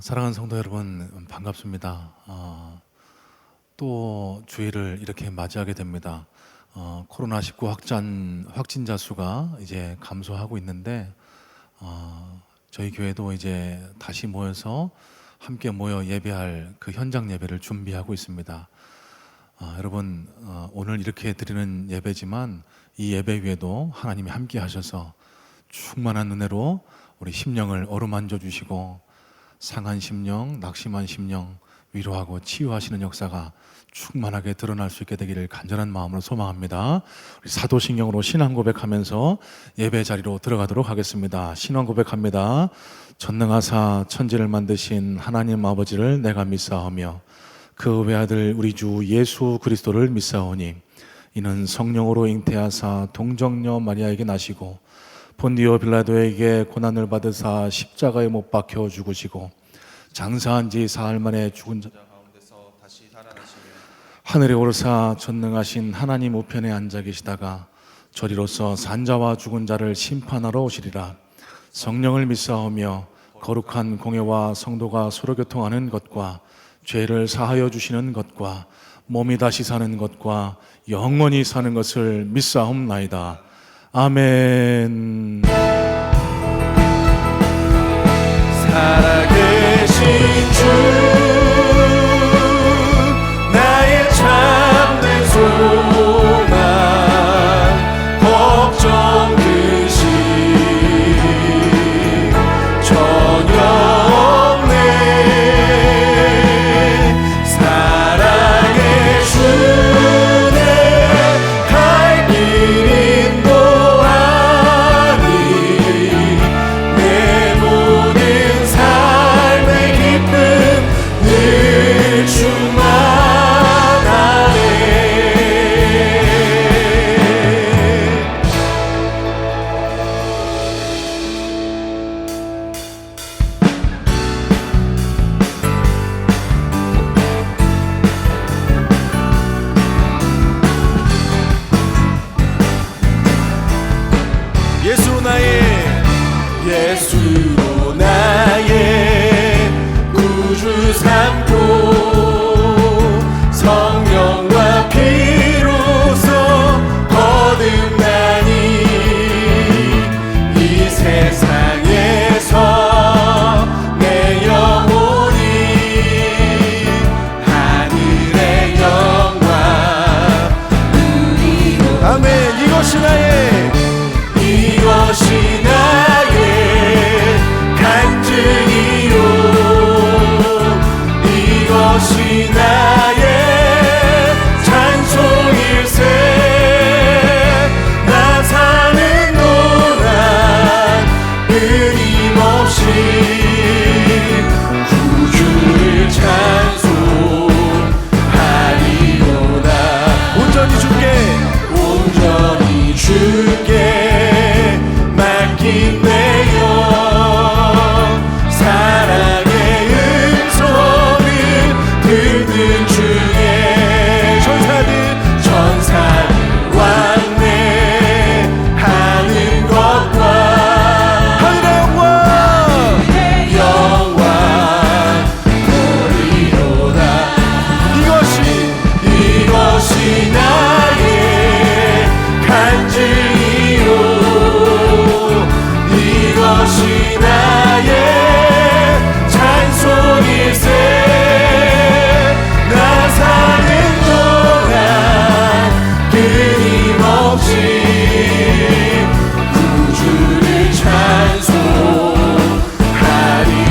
사랑하는 성도 여러분, 반갑습니다. 또 주일을 이렇게 맞이하게 됩니다. 코로나19 확진자 수가 이제 감소하고 있는데 저희 교회도 이제 다시 모여서 함께 모여 예배할 그 현장 예배를 준비하고 있습니다. 여러분, 오늘 이렇게 드리는 예배지만 이 예배 위에도 하나님이 함께 하셔서 충만한 은혜로 우리 심령을 어루만져 주시고 상한 심령, 낙심한 심령 위로하고 치유하시는 역사가 충만하게 드러날 수 있게 되기를 간절한 마음으로 소망합니다. 우리 사도신경으로 신앙 고백하면서 예배 자리로 들어가도록 하겠습니다. 신앙 고백합니다. 전능하사 천지를 만드신 하나님 아버지를 내가 믿사오며 그 외아들 우리 주 예수 그리스도를 믿사오니 이는 성령으로 잉태하사 동정녀 마리아에게 나시고 본디오 빌라도에게 고난을 받으사 십자가에 못 박혀 죽으시고 장사한 지 사흘 만에 죽은 자 가운데서 다시 살아나시며 하늘에 오르사 전능하신 하나님 우편에 앉아 계시다가 저리로서 산자와 죽은 자를 심판하러 오시리라. 성령을 믿사오며 거룩한 공회와 성도가 서로 교통하는 것과 죄를 사하여 주시는 것과 몸이 다시 사는 것과 영원히 사는 것을 믿사옵나이다. 아멘. 살아계신 주 나의 참된 소망 걱정 근심 전혀 없네. 사랑의 주네 갈 길 인도하니 내 모든 삶의 기쁨 늘 충만하네. 예수로 나의 구주 삼고 성령과 피로써 거듭나니 이 세상에서 내 영혼이 하늘의 영광 누리고. 아멘. 이것이 나의 간증이요 이것이 나의 찬송일세. 나 사는 동안 끊임없이 구주를 찬송하리로다. 온전히 주께 맡긴 내 영 사랑의 음성을 듣는 중에 천사들 왕래하는 것과 하늘의 영광 보리로다. 이것이 나의 간증이요 이것이 나의 찬송일세. 나 사는 동안 끊임없이 구주를 찬송하리.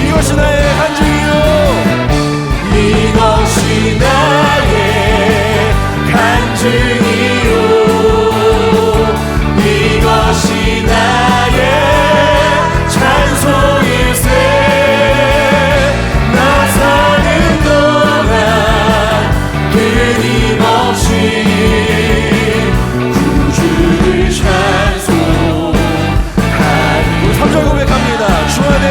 이것이 나의 간증이요 이것이 나의 간증이요 이것이 나의 찬송일세. 나 사는 동안 끊임없이 구주를 찬송하리. 3절 고백합니다. 주 안에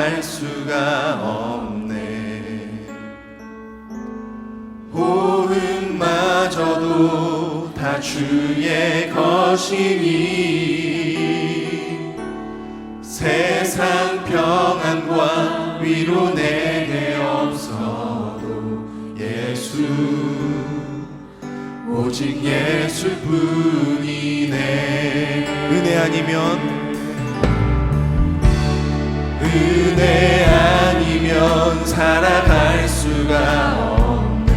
살아갈 수가 없네. 호흡마저도 다 주의 것이니 세상 평안과 위로 내게 없어도 예수, 오직 예수뿐이네. 은혜 아니면 살아갈 수가 없네.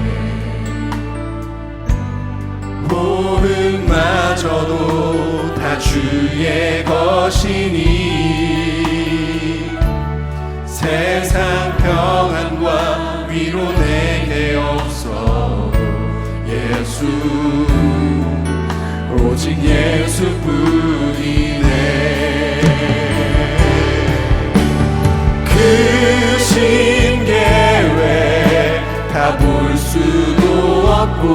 호흡마저도 다 주의 것이니 세상 평안과 위로 내게 없어도 예수, 오직 예수뿐이네. 크신 계획 다 볼 수도 없고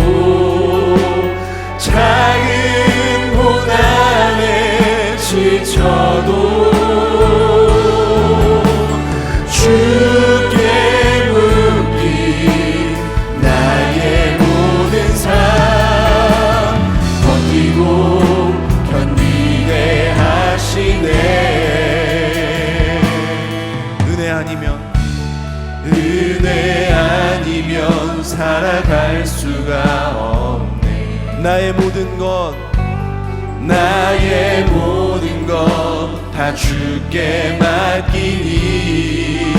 작은 고난에 지쳐도 주께 묻기 나의 모든 삶 버티고 견디게 하시네. 은혜 아니면 살아갈 수가 없네. 나의 모든 것 다 주께 맡기니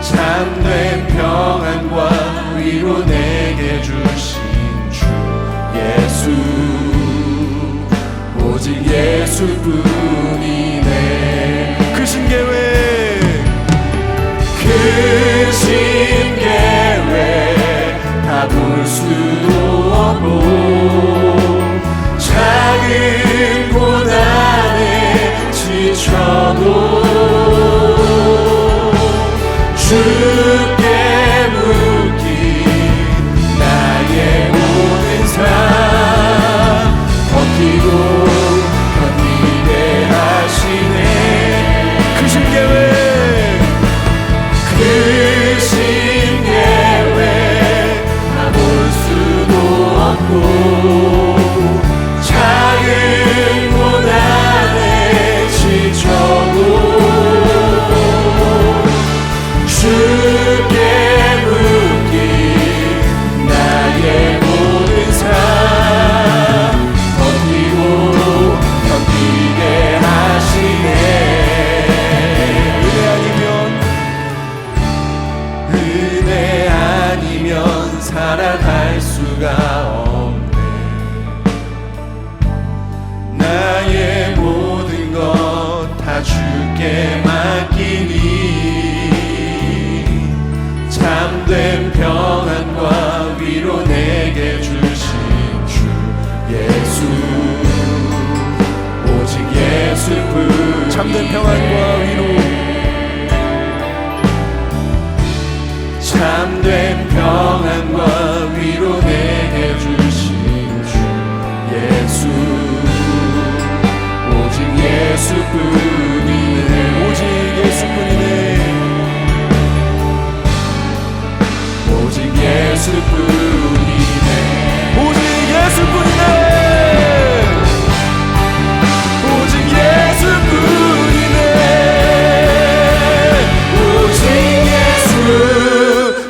참된 평안과 위로 내게 주신 주 예수, 오직 예수뿐이네. 크신 계획 다 볼 수도 없고 작은 고난에 지쳐도 주께 묻기 나의 모든 삶 버티고 견디게 하시네. 크신 계획 다 볼 수도 없고 작은 고난에 지쳐도 주께 묻기 나의 모든 삶 버티고 견디게 하시네. 은혜 아니면 살아갈 수가 없네. 나의 모든 것 다 주께 맡기니 참된 평안과 위로 내게 주신 주 예수, 오직 예수뿐. 참된 평안과 위로, 참된 평안과 위로 내게 주신 주 예수, 오직 예수뿐이네. 오직 예수뿐이네. 오직 예수뿐이네. 오직 예수뿐이네. 오직 예수뿐이네. 오직 예수,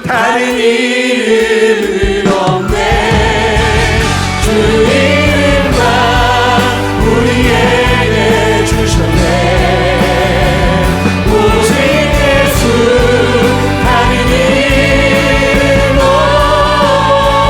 다른 이름은 없네. 주 이름만 우리에게 주셨네. 오직 예수, 다른 이름 없네.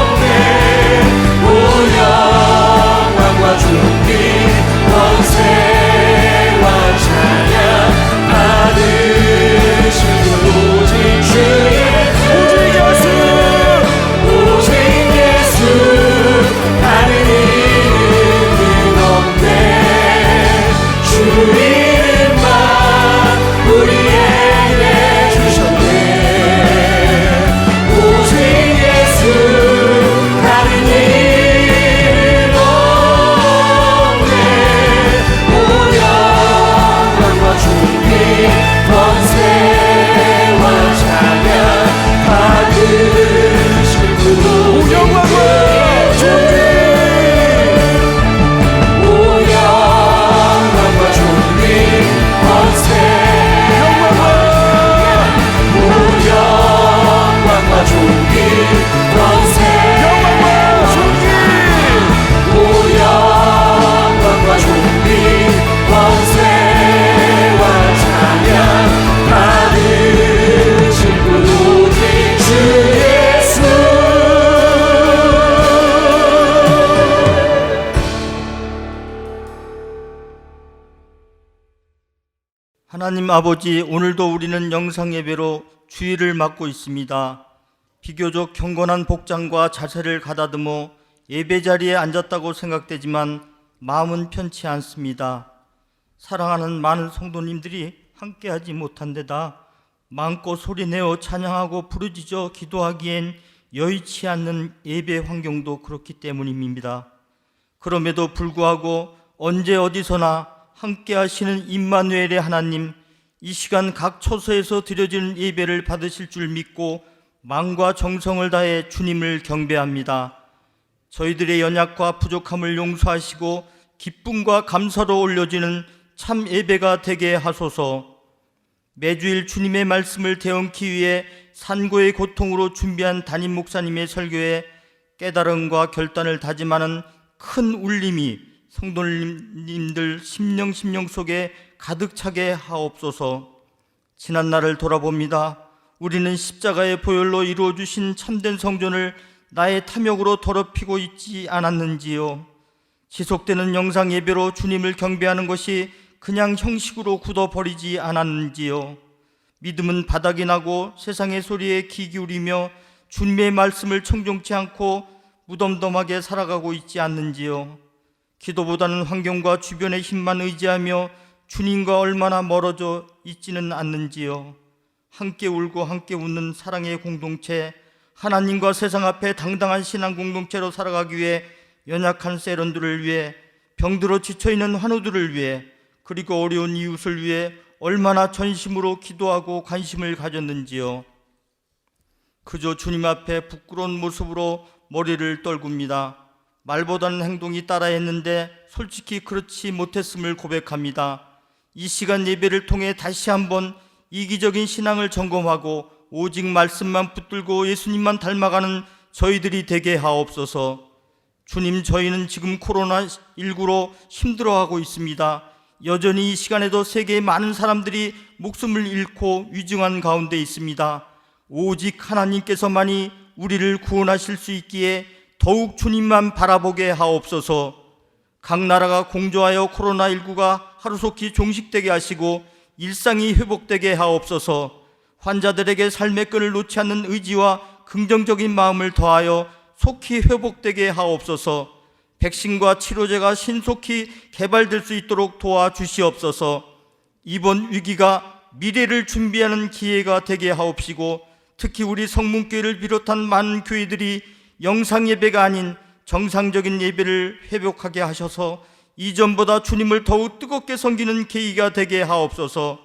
하나님 아버지, 오늘도 우리는 영상 예배로 주일을 맞고 있습니다. 비교적 경건한 복장과 자세를 가다듬어 예배 자리에 앉았다고 생각되지만 마음은 편치 않습니다. 사랑하는 많은 성도님들이 함께하지 못한 데다 마음껏 소리내어 찬양하고 부르짖어 기도하기엔 여의치 않는 예배 환경도 그렇기 때문입니다. 그럼에도 불구하고 언제 어디서나 함께 하시는 임마누엘의 하나님, 이 시간 각 처소에서 드려지는 예배를 받으실 줄 믿고 마음과 정성을 다해 주님을 경배합니다. 저희들의 연약과 부족함을 용서하시고 기쁨과 감사로 올려지는 참 예배가 되게 하소서. 매주일 주님의 말씀을 되얹기 위해 산고의 고통으로 준비한 담임 목사님의 설교에 깨달음과 결단을 다짐하는 큰 울림이 성도님들 심령 속에 가득 차게 하옵소서. 지난날을 돌아봅니다. 우리는 십자가의 보혈로 이루어주신 참된 성전을 나의 탐욕으로 더럽히고 있지 않았는지요? 지속되는 영상 예배로 주님을 경배하는 것이 그냥 형식으로 굳어버리지 않았는지요? 믿음은 바닥이 나고 세상의 소리에 귀 기울이며 주님의 말씀을 청종치 않고 무덤덤하게 살아가고 있지 않는지요? 기도보다는 환경과 주변의 힘만 의지하며 주님과 얼마나 멀어져 있지는 않는지요? 함께 울고 함께 웃는 사랑의 공동체, 하나님과 세상 앞에 당당한 신앙 공동체로 살아가기 위해 연약한 세런들을 위해, 병들어 지쳐있는 환우들을 위해, 그리고 어려운 이웃을 위해 얼마나 전심으로 기도하고 관심을 가졌는지요. 그저 주님 앞에 부끄러운 모습으로 머리를 떨굽니다. 말보다는 행동이 따라했는데 솔직히 그렇지 못했음을 고백합니다. 이 시간 예배를 통해 다시 한번 이기적인 신앙을 점검하고 오직 말씀만 붙들고 예수님만 닮아가는 저희들이 되게 하옵소서. 주님, 저희는 지금 코로나19로 힘들어하고 있습니다. 여전히 이 시간에도 세계의 많은 사람들이 목숨을 잃고 위중한 가운데 있습니다. 오직 하나님께서만이 우리를 구원하실 수 있기에 더욱 주님만 바라보게 하옵소서. 각 나라가 공조하여 코로나19가 하루속히 종식되게 하시고 일상이 회복되게 하옵소서. 환자들에게 삶의 끈을 놓지 않는 의지와 긍정적인 마음을 더하여 속히 회복되게 하옵소서. 백신과 치료제가 신속히 개발될 수 있도록 도와주시옵소서. 이번 위기가 미래를 준비하는 기회가 되게 하옵시고, 특히 우리 성문교회를 비롯한 많은 교회들이 영상 예배가 아닌 정상적인 예배를 회복하게 하셔서 이전보다 주님을 더욱 뜨겁게 섬기는 계기가 되게 하옵소서.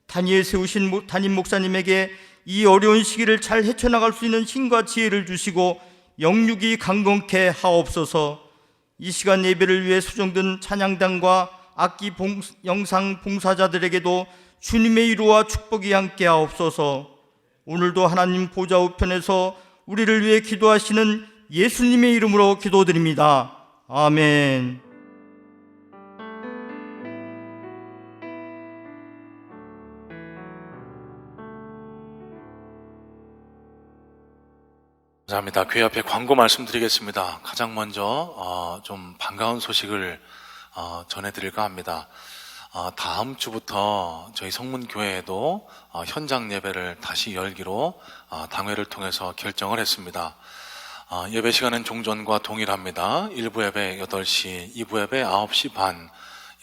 단위에 세우신 담임 목사님에게 이 어려운 시기를 잘 헤쳐나갈 수 있는 힘과 지혜를 주시고 영육이 강건케 하옵소서. 이 시간 예배를 위해 수정된 찬양단과 악기 영상 봉사자들에게도 주님의 위로와 축복이 함께 하옵소서. 오늘도 하나님 보좌 우편에서 우리를 위해 기도하시는 예수님의 이름으로 기도드립니다. 아멘. 감사합니다. 교회 앞에 광고 말씀드리겠습니다. 가장 먼저 좀 반가운 소식을 전해드릴까 합니다. 다음 주부터 저희 성문교회에도 현장 예배를 다시 열기로 당회를 통해서 결정을 했습니다. 예배 시간은 종전과 동일합니다. 1부 예배 8시, 2부 예배 9시 반,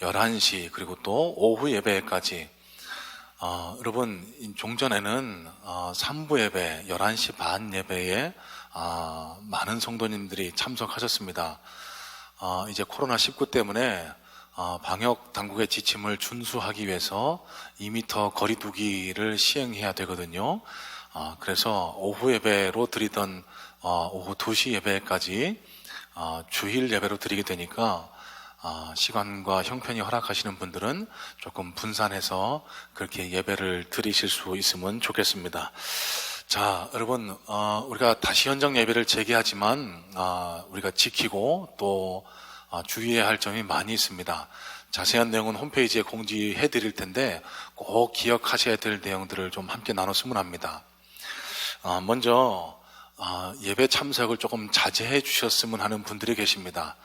11시, 그리고 또 오후 예배까지. 여러분, 종전에는 3부 예배 11시 반 예배에 많은 성도님들이 참석하셨습니다. 이제 코로나19 때문에 방역 당국의 지침을 준수하기 위해서 2m 거리 두기를 시행해야 되거든요. 그래서 오후 예배로 드리던 오후 2시 예배까지 주일 예배로 드리게 되니까 시간과 형편이 허락하시는 분들은 조금 분산해서 그렇게 예배를 드리실 수 있으면 좋겠습니다. 자, 여러분, 우리가 다시 현장 예배를 재개하지만 우리가 지키고 또 주의해야 할 점이 많이 있습니다. 자세한 내용은 홈페이지에 공지해 드릴 텐데 꼭 기억하셔야 될 내용들을 좀 함께 나눴으면 합니다. 먼저 예배 참석을 조금 자제해 주셨으면 하는 분들이 계십니다.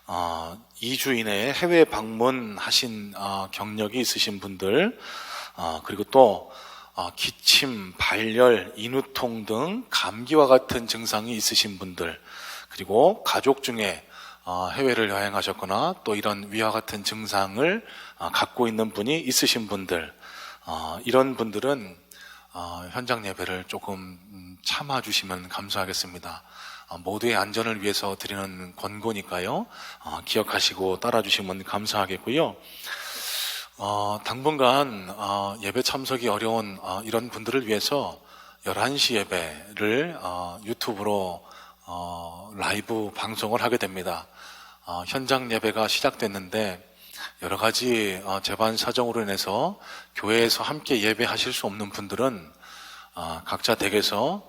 2주 이내에 해외 방문하신 경력이 있으신 분들, 그리고 또 기침, 발열, 인후통 등 감기와 같은 증상이 있으신 분들, 그리고 가족 중에 해외를 여행하셨거나 또 이런 위와 같은 증상을 갖고 있는 분이 있으신 분들, 이런 분들은 현장 예배를 조금 참아주시면 감사하겠습니다. 모두의 안전을 위해서 드리는 권고니까요. 기억하시고 따라주시면 감사하겠고요. 당분간 예배 참석이 어려운 이런 분들을 위해서 11시 예배를 유튜브로 라이브 방송을 하게 됩니다. 현장 예배가 시작됐는데 여러 가지 재반 사정으로 인해서 교회에서 함께 예배하실 수 없는 분들은 각자 댁에서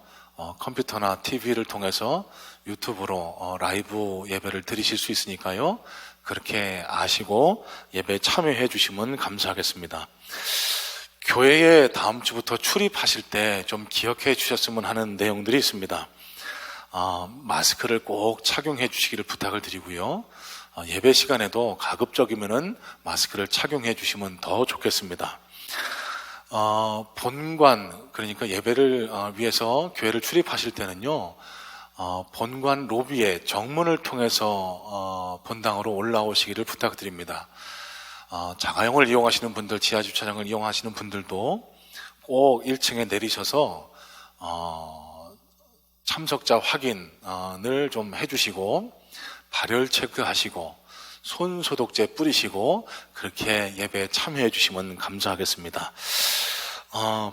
컴퓨터나 TV를 통해서 유튜브로 라이브 예배를 드리실 수 있으니까요. 그렇게 아시고 예배에 참여해 주시면 감사하겠습니다. 교회에 다음 주부터 출입하실 때 좀 기억해 주셨으면 하는 내용들이 있습니다. 마스크를 꼭 착용해 주시기를 부탁을 드리고요. 예배 시간에도 가급적이면은 마스크를 착용해 주시면 더 좋겠습니다. 본관, 그러니까 예배를 위해서 교회를 출입하실 때는요, 본관 로비에 정문을 통해서 본당으로 올라오시기를 부탁드립니다. 자가용을 이용하시는 분들, 지하주차장을 이용하시는 분들도 꼭 1층에 내리셔서 참석자 확인을 좀 해주시고 발열 체크하시고 손 소독제 뿌리시고 그렇게 예배에 참여해 주시면 감사하겠습니다.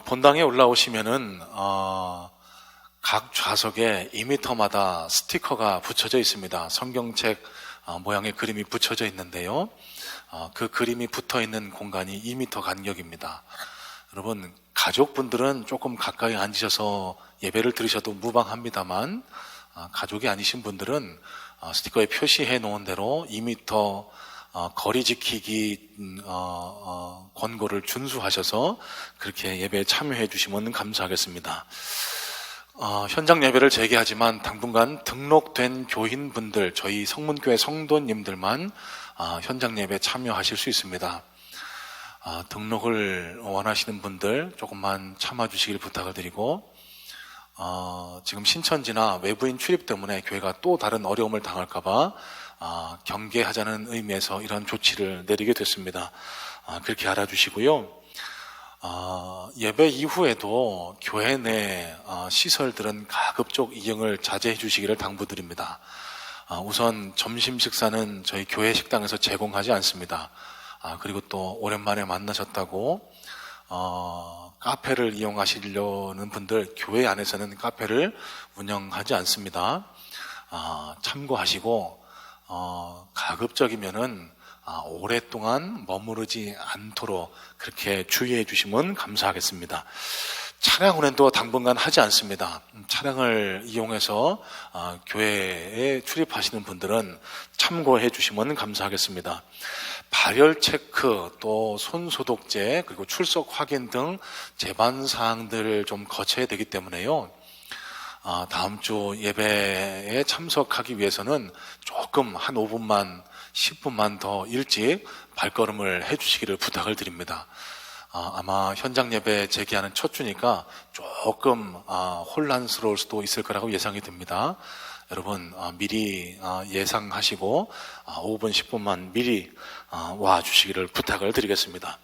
본당에 올라오시면은 각 좌석에 2m마다 스티커가 붙여져 있습니다. 성경책 모양의 그림이 붙여져 있는데요. 그 그림이 붙어 있는 공간이 2m 간격입니다. 여러분, 가족분들은 조금 가까이 앉으셔서 예배를 들으셔도 무방합니다만 가족이 아니신 분들은 스티커에 표시해 놓은 대로 2m 거리 지키기 권고를 준수하셔서 그렇게 예배에 참여해 주시면 감사하겠습니다. 현장 예배를 재개하지만 당분간 등록된 교인분들, 저희 성문교회 성도님들만 현장 예배에 참여하실 수 있습니다. 등록을 원하시는 분들 조금만 참아주시길 부탁을 드리고, 지금 신천지나 외부인 출입 때문에 교회가 또 다른 어려움을 당할까봐 경계하자는 의미에서 이런 조치를 내리게 됐습니다. 그렇게 알아주시고요. 예배 이후에도 교회 내 시설들은 가급적 이용을 자제해 주시기를 당부드립니다. 우선 점심 식사는 저희 교회 식당에서 제공하지 않습니다. 그리고 또 오랜만에 만나셨다고 카페를 이용하시려는 분들, 교회 안에서는 카페를 운영하지 않습니다. 참고하시고 가급적이면은 오랫동안 머무르지 않도록 그렇게 주의해 주시면 감사하겠습니다. 차량 운행도 당분간 하지 않습니다. 차량을 이용해서 교회에 출입하시는 분들은 참고해 주시면 감사하겠습니다. 발열 체크, 또 손 소독제, 그리고 출석 확인 등 제반 사항들을 좀 거쳐야 되기 때문에요. 다음 주 예배에 참석하기 위해서는 조금 한 5분만 10분만 더 일찍 발걸음을 해주시기를 부탁을 드립니다. 아마 현장 예배 재개하는 첫 주니까 조금 혼란스러울 수도 있을 거라고 예상이 됩니다. 여러분 미리 예상하시고 5분 10분만 미리 와주시기를 부탁을 드리겠습니다.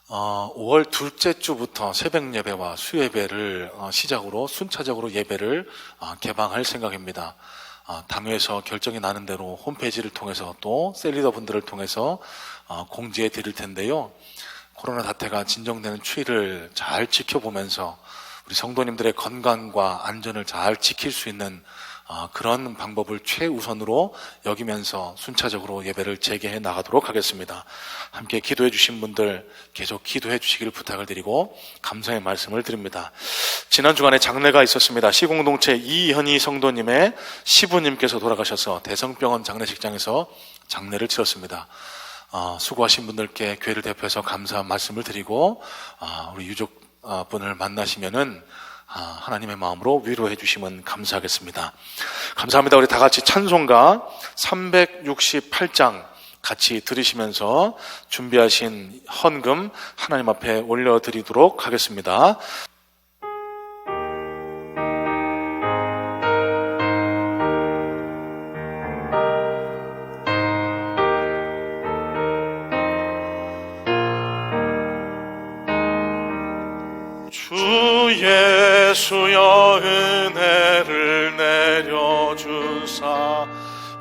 5월 둘째 주부터 새벽 예배와 수예배를 시작으로 순차적으로 예배를 개방할 생각입니다. 당회에서 결정이 나는 대로 홈페이지를 통해서 또 셀리더 분들을 통해서 공지해 드릴 텐데요. 코로나 사태가 진정되는 추이를 잘 지켜보면서 우리 성도님들의 건강과 안전을 잘 지킬 수 있는 그런 방법을 최우선으로 여기면서 순차적으로 예배를 재개해 나가도록 하겠습니다. 함께 기도해 주신 분들 계속 기도해 주시기를 부탁을 드리고 감사의 말씀을 드립니다. 지난 주간에 장례가 있었습니다. 시공동체 이현희 성도님의 시부님께서 돌아가셔서 대성병원 장례식장에서 장례를 치렀습니다. 수고하신 분들께 교회를 대표해서 감사 말씀을 드리고 우리 유족분을 만나시면은 하나님의 마음으로 위로해 주시면 감사하겠습니다. 감사합니다. 우리 다 같이 찬송가 368장 같이 들으시면서 준비하신 헌금 하나님 앞에 올려드리도록 하겠습니다. 주 예수여 은혜를 내려주사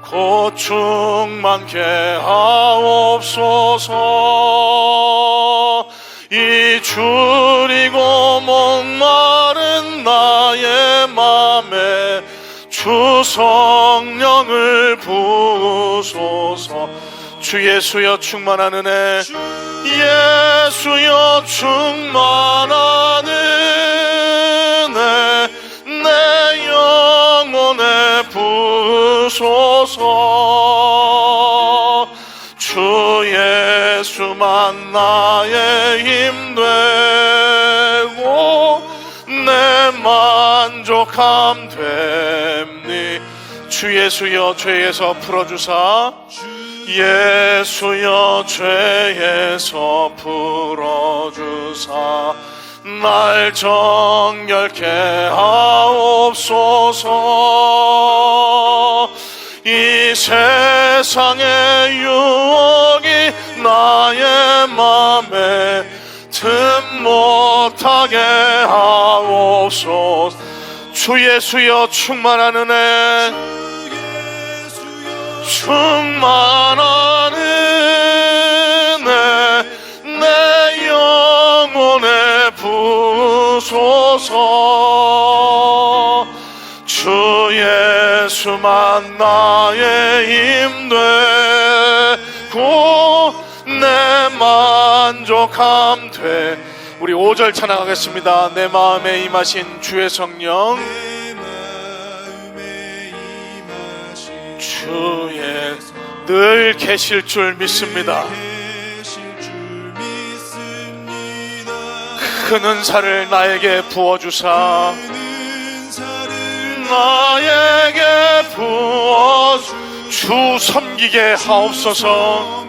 곧 충만케 하옵소서. 이 줄이고 목마른 나의 맘에 주 성령을 부으소서. 주 예수여 충만한 은혜, 예수여 충만한 은혜 내 영혼에 부으소서. 주 예수만 나의 힘 되고 내 만족함 됩니. 주 예수여 죄에서 풀어주사, 예수여 죄에서 풀어주사 날 정결케 하옵소서. 이 세상의 유혹이 나의 맘에 틈 못하게 하옵소서. 주 예수여 충만한 은혜, 충만한 은혜 내 영혼에 부으소서. 주 예수만 나의 힘 되고 내 만족함 돼. 우리 5절 찬양하겠습니다. 내 마음에 임하신 주의 성령, 주의 늘 계실 줄 믿습니다. 큰 은사를 나에게 부어주사, 나에게 주 섬기게 하옵소서.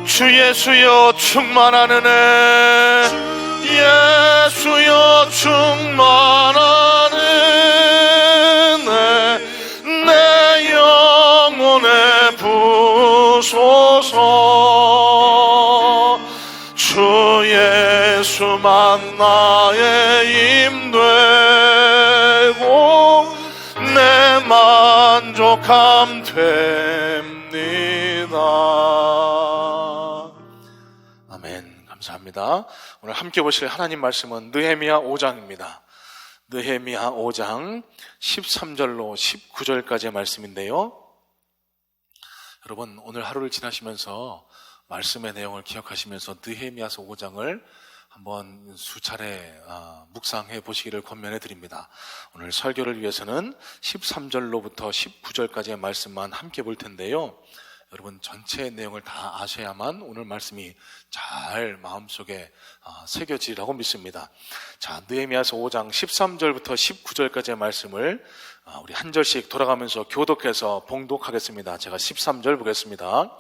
주 예수여 충만한 은혜, 예수여 충만한 은혜 내 영혼에 부으소서. 주 예수만 나의 힘 되고 내 만족함 됩니다. 아멘. 감사합니다. 오늘 함께 보실 하나님 말씀은 느헤미야 5장입니다. 느헤미야 5장 13절로 19절까지의 말씀인데요. 여러분 오늘 하루를 지나시면서 말씀의 내용을 기억하시면서 느헤미야서 5장을 한번 수차례 묵상해 보시기를 권면해 드립니다. 오늘 설교를 위해서는 13절로부터 19절까지의 말씀만 함께 볼 텐데요. 여러분 전체 내용을 다 아셔야만 오늘 말씀이 잘 마음속에 새겨지리라고 믿습니다. 자, 느헤미야서 5장 13절부터 19절까지의 말씀을 우리 한 절씩 돌아가면서 교독해서 봉독하겠습니다. 제가 13절 보겠습니다.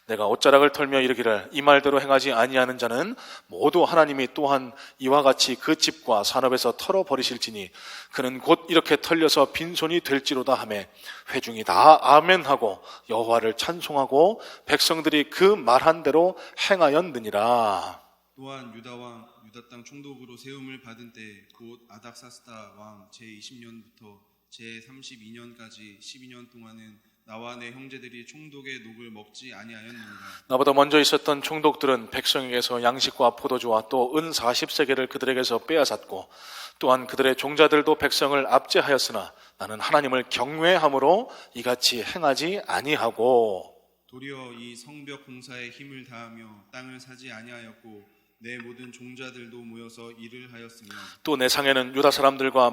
내가 옷자락을 털며 이르기를 이 말대로 행하지 아니하는 자는 모두 하나님이 또한 이와 같이 그 집과 산업에서 털어버리실지니 그는 곧 이렇게 털려서 빈손이 될지로다 하며 회중이 다 아멘하고 여호와를 찬송하고 백성들이 그 말한 대로 행하였느니라. 또한 유다왕 유다 땅 총독으로 세움을 받은 때 곧 아닥사스다 왕 제20년부터 제32년까지 12년 동안은 나와 내 형제들이 총독의 녹을 먹지 아니하였느니라. 나보다 먼저 있었던 총독들은 백성에게서 양식과 포도주와 또 은 40세겔을 그들에게서 빼앗았고 또한 그들의 종자들도 백성을 압제하였으나 나는 하나님을 경외함으로 이같이 행하지 아니하고 도리어 이 성벽 공사에 힘을 다하며 땅을 사지 아니하였고 내 모든 종자들도 모여서 일을 하였으며 또 내 상에는 유다 사람들과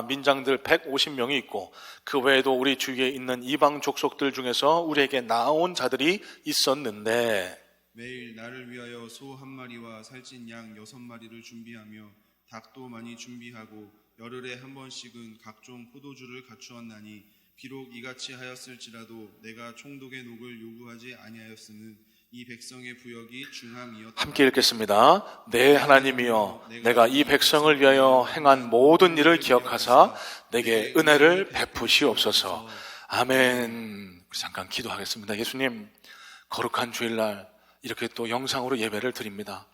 민장들 150명이 있고 그 외에도 우리 주위에 있는 이방 족속들 중에서 우리에게 나온 자들이 있었는데 매일 나를 위하여 소 1마리와 살찐 양 6마리를 준비하며 닭도 많이 준비하고 열흘에 한 번씩은 각종 포도주를 갖추었나니 비록 이같이 하였을지라도 내가 총독의 녹을 요구하지 아니하였음은 이 백성의 부역이 중함이었다. 함께 읽겠습니다. 네, 하나님이여, 내가 이 백성을 위하여 행한 모든 일을 기억하사 내게 은혜를 베푸시옵소서. 아멘. 우리 잠깐 기도하겠습니다. 예수님, 거룩한 주일날 이렇게 또 영상으로 예배를 드립니다.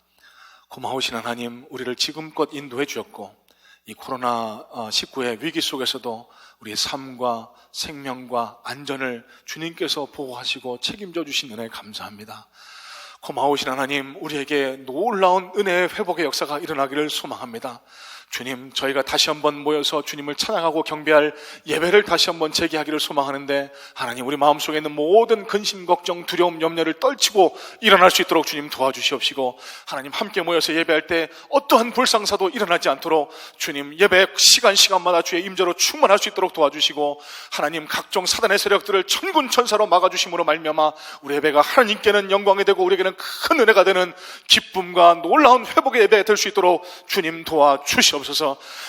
고마우신 하나님, 우리를 지금껏 인도해 주셨고 이 코로나19의 위기 속에서도 우리의 삶과 생명과 안전을 주님께서 보호하시고 책임져 주신 은혜 감사합니다. 고마우신 하나님, 우리에게 놀라운 은혜의 회복의 역사가 일어나기를 소망합니다. 주님, 저희가 다시 한번 모여서 주님을 찬양하고 경배할 예배를 다시 한번 재개하기를 소망하는데, 하나님, 우리 마음속에 있는 모든 근심, 걱정, 두려움, 염려를 떨치고 일어날 수 있도록 주님 도와주시옵시고, 하나님, 함께 모여서 예배할 때 어떠한 불상사도 일어나지 않도록 주님, 예배 시간마다 주의 임재로 충만할 수 있도록 도와주시고, 하나님, 각종 사단의 세력들을 천군천사로 막아주심으로 말미암아 우리 예배가 하나님께는 영광이 되고 우리에게는 큰 은혜가 되는 기쁨과 놀라운 회복의 예배 될 수 있도록 주님 도와주시옵소서.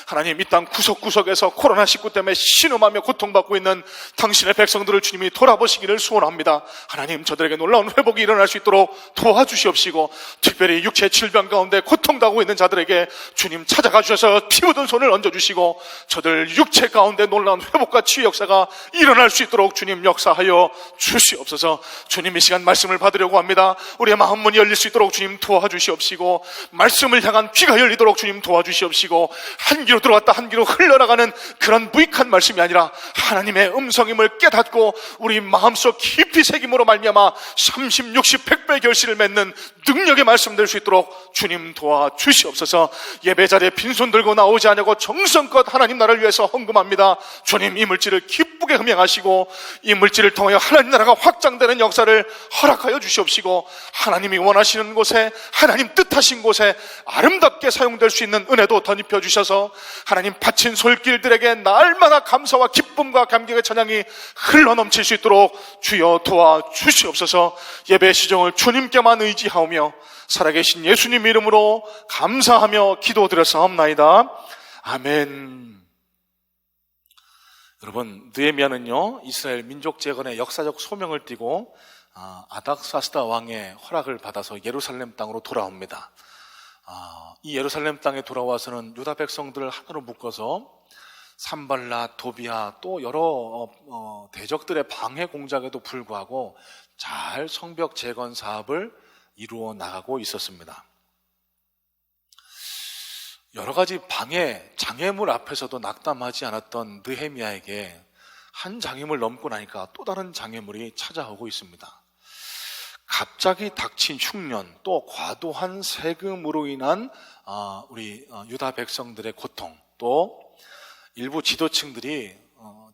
하나님, 이 땅 구석구석에서 코로나19 때문에 신음하며 고통받고 있는 당신의 백성들을 주님이 돌아보시기를 소원합니다. 하나님, 저들에게 놀라운 회복이 일어날 수 있도록 도와주시옵시고, 특별히 육체 질병 가운데 고통당하고 있는 자들에게 주님 찾아가 주셔서 피 묻은 손을 얹어주시고 저들 육체 가운데 놀라운 회복과 치유 역사가 일어날 수 있도록 주님 역사하여 주시옵소서. 주님, 이 시간 말씀을 받으려고 합니다. 우리의 마음 문이 열릴 수 있도록 주님 도와주시옵시고, 말씀을 향한 귀가 열리도록 주님 도와주시옵시고, 한 귀로 들어왔다 한 귀로 흘러나가는 그런 무익한 말씀이 아니라 하나님의 음성임을 깨닫고 우리 마음속 깊이 새김으로 말미암아 30, 60, 100배 결실을 맺는 능력의 말씀 될 수 있도록 주님 도와주시옵소서. 예배 자리에 빈손 들고 나오지 않냐고 정성껏 하나님 나라를 위해서 헌금합니다. 주님, 이 물질을 기쁘게 흠양하시고 이 물질을 통하여 하나님 나라가 확장되는 역사를 허락하여 주시옵시고, 하나님이 원하시는 곳에, 하나님 뜻하신 곳에 아름답게 사용될 수 있는 은혜도 덧입혀 주셔서 하나님 바친 손길들에게 날마다 감사와 기쁨과 감격의 찬양이 흘러넘칠 수 있도록 주여 도와주시옵소서. 예배의 시정을 주님께만 의지하오며 살아계신 예수님 이름으로 감사하며 기도드렸사옵나이다. 아멘. 여러분, 느헤미야는요, 이스라엘 민족 재건의 역사적 소명을 띠고 아닥사스다 왕의 허락을 받아서 예루살렘 땅으로 돌아옵니다. 이 예루살렘 땅에 돌아와서는 유다 백성들을 하나로 묶어서 산발라, 도비아 또 여러 대적들의 방해 공작에도 불구하고 잘 성벽 재건 사업을 이루어 나가고 있었습니다. 여러 가지 방해, 장애물 앞에서도 낙담하지 않았던 느헤미야에게 한 장애물 넘고 나니까 또 다른 장애물이 찾아오고 있습니다. 갑자기 닥친 흉년, 또 과도한 세금으로 인한 우리 유다 백성들의 고통, 또 일부 지도층들이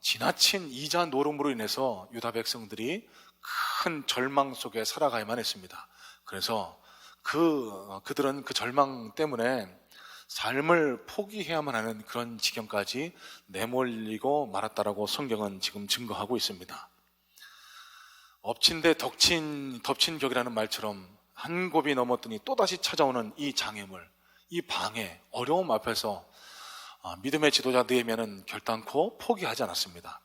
지나친 이자 노름으로 인해서 유다 백성들이 큰 절망 속에 살아가야만 했습니다. 그래서 그들은 그 절망 때문에 삶을 포기해야만 하는 그런 지경까지 내몰리고 말았다라고 성경은 지금 증거하고 있습니다. 엎친 데 덮친 격이라는 말처럼 한 곱이 넘었더니 또다시 찾아오는 이 장애물, 이 방해, 어려움 앞에서 믿음의 지도자 느헤미야는 결단코 포기하지 않았습니다.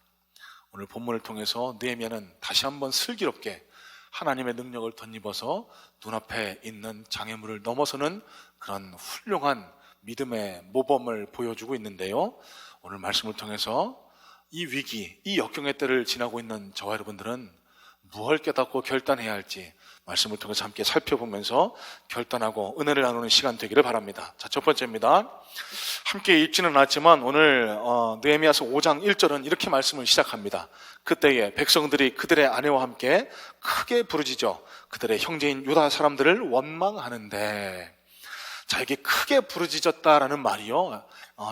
오늘 본문을 통해서 느헤미야는 다시 한번 슬기롭게 하나님의 능력을 덧입어서 눈앞에 있는 장애물을 넘어서는 그런 훌륭한 믿음의 모범을 보여주고 있는데요, 오늘 말씀을 통해서 이 위기, 이 역경의 때를 지나고 있는 저와 여러분들은 무엇을 깨닫고 결단해야 할지 말씀을 통해서 함께 살펴보면서 결단하고 은혜를 나누는 시간 되기를 바랍니다. 자, 첫 번째입니다. 함께 읽지는 않았지만 오늘 느헤미야서 5장 1절은 이렇게 말씀을 시작합니다. 그때에 백성들이 그들의 아내와 함께 크게 부르짖어 그들의 형제인 유다 사람들을 원망하는데, 자, 이게 크게 부르짖었다라는 말이요,